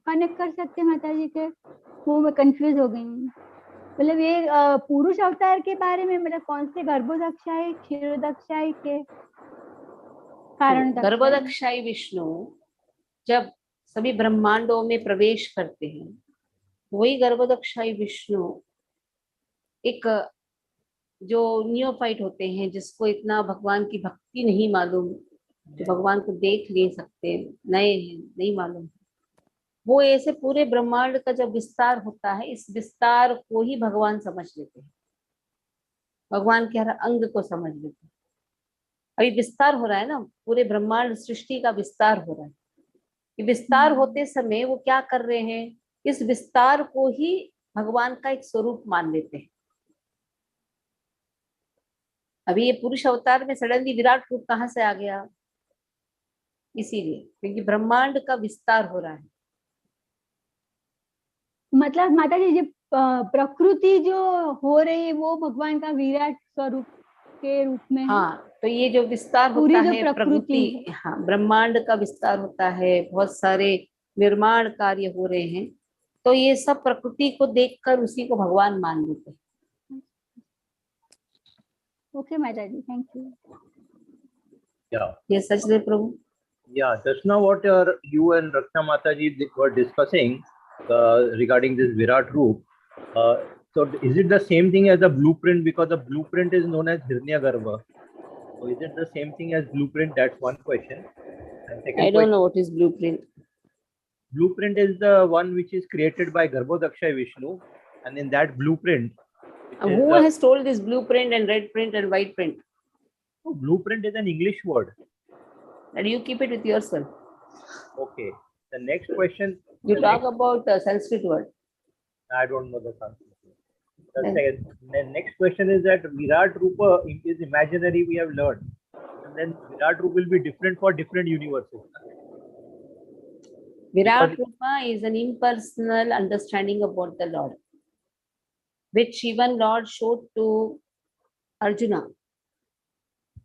कनेक्ट कर सकते हैं माता जी के? वो मैं कंफ्यूज हो गई हूँ। मतलब ये पुरुष अवतार के बारे में, मतलब कौन से गर्भोदक्षाई, क्षीरोदक्षाई के कारण गर्भोदक्षाई विष्णु जब सभी ब्रह्मांडों में प्रवेश करते हैं, वही गर्भोदक्षाई विष्णु एक जो नियोफाइट होते हैं, जिसको इतना भगवान की भक्ति नहीं मालूम, जो भगवान को देख नहीं सकते, नए नहीं मालूम, वो ऐसे पूरे ब्रह्मांड का जब विस्तार होता है, इस विस्तार को ही भगवान समझ लेते हैं, भगवान के हर अंग को समझ लेते हैं। अभी विस्तार हो रहा है ना, पूरे ब्रह्मांड सृष्टि का विस्तार हो रहा है। ये विस्तार होते समय वो क्या कर रहे हैं, इस विस्तार को ही भगवान का एक स्वरूप मान लेते हैं। अभी ये पुरुष अवतार में सडनली विराट रूप कहाँ से आ गया? इसीलिए क्योंकि ब्रह्मांड का विस्तार हो रहा है। मतलब माता जी जब प्रकृति जो हो रही है वो भगवान का विराट स्वरूप के रूप में है। हाँ, तो ये जो विस्तार होता है प्रकृति, हाँ, ब्रह्मांड का विस्तार होता है, बहुत सारे निर्माण कार्य हो रहे हैं, तो ये सब प्रकृति को देखकर उसी को भगवान मान लेते हैं। Okay, Mata ji, thank you. Yeah. Yes, Sajde Prabhu. Yeah, just now what you and Raksha Mata ji were discussing regarding this Virat Roop. So is it the same thing as the blueprint, because the blueprint is known as Hiranyagarbha? So is it the same thing as blueprint? That's one question. And second I don't know what is blueprint. Blueprint is the one which is created by Garbhodaksha Vishnu, and in that blueprint, who has told this blueprint and red print and white print? Oh, blueprint is an English word. And you keep it with yourself. Okay. The next question. You talk about Sanskrit word. I don't know the Sanskrit. The next question is that Virat Rupa is imaginary, we have learned. And then Virat Rupa will be different for different universes. Virat Rupa is an impersonal understanding about the Lord, which even Lord showed to Arjuna.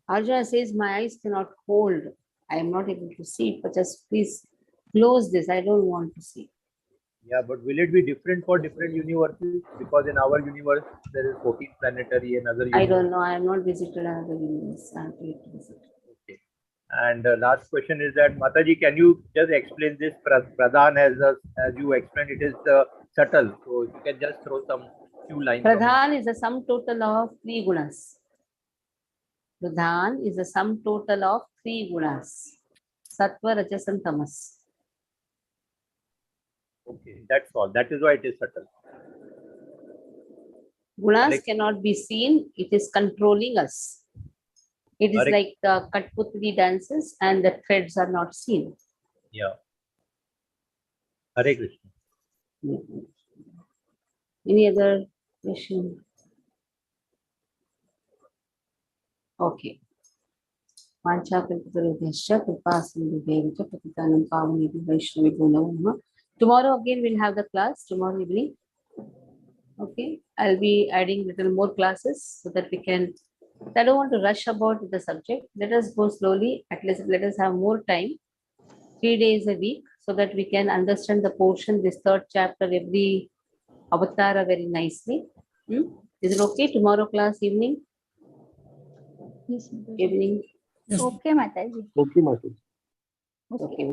Arjuna says, my eyes cannot hold. I am not able to see it, but just please close this. I don't want to see. Yeah, but will it be different for different universes? Because in our universe, there is 14 planetary and other universe. I don't know. I have not visited another universe. I have to visit. Okay. And last question is that, Mataji, can you just explain this Pradhan as you explained, it is subtle. So if you can just throw some few lines. Pradhan is the sum total of 3 gunas. Pradhan is the sum total of 3 gunas. Sattva, Rajas and Tamas. Okay, that's all. That is why it is subtle. Gunas cannot be seen. It is controlling us. It is like the Katputri dances and the threads are not seen. Yeah. Hare Krishna. Any other question? Okay. Tomorrow again we'll have the class, tomorrow evening. Okay, I'll be adding little more classes so that we can, I don't want to rush about the subject. Let us go slowly, at least let us have more time, 3 days a week, so that we can understand the portion, this 3rd chapter, every avatar very nicely. Is it okay? Tomorrow class evening? Yes, Evening. Okay, Mataji. Okay, Mataji. Okay.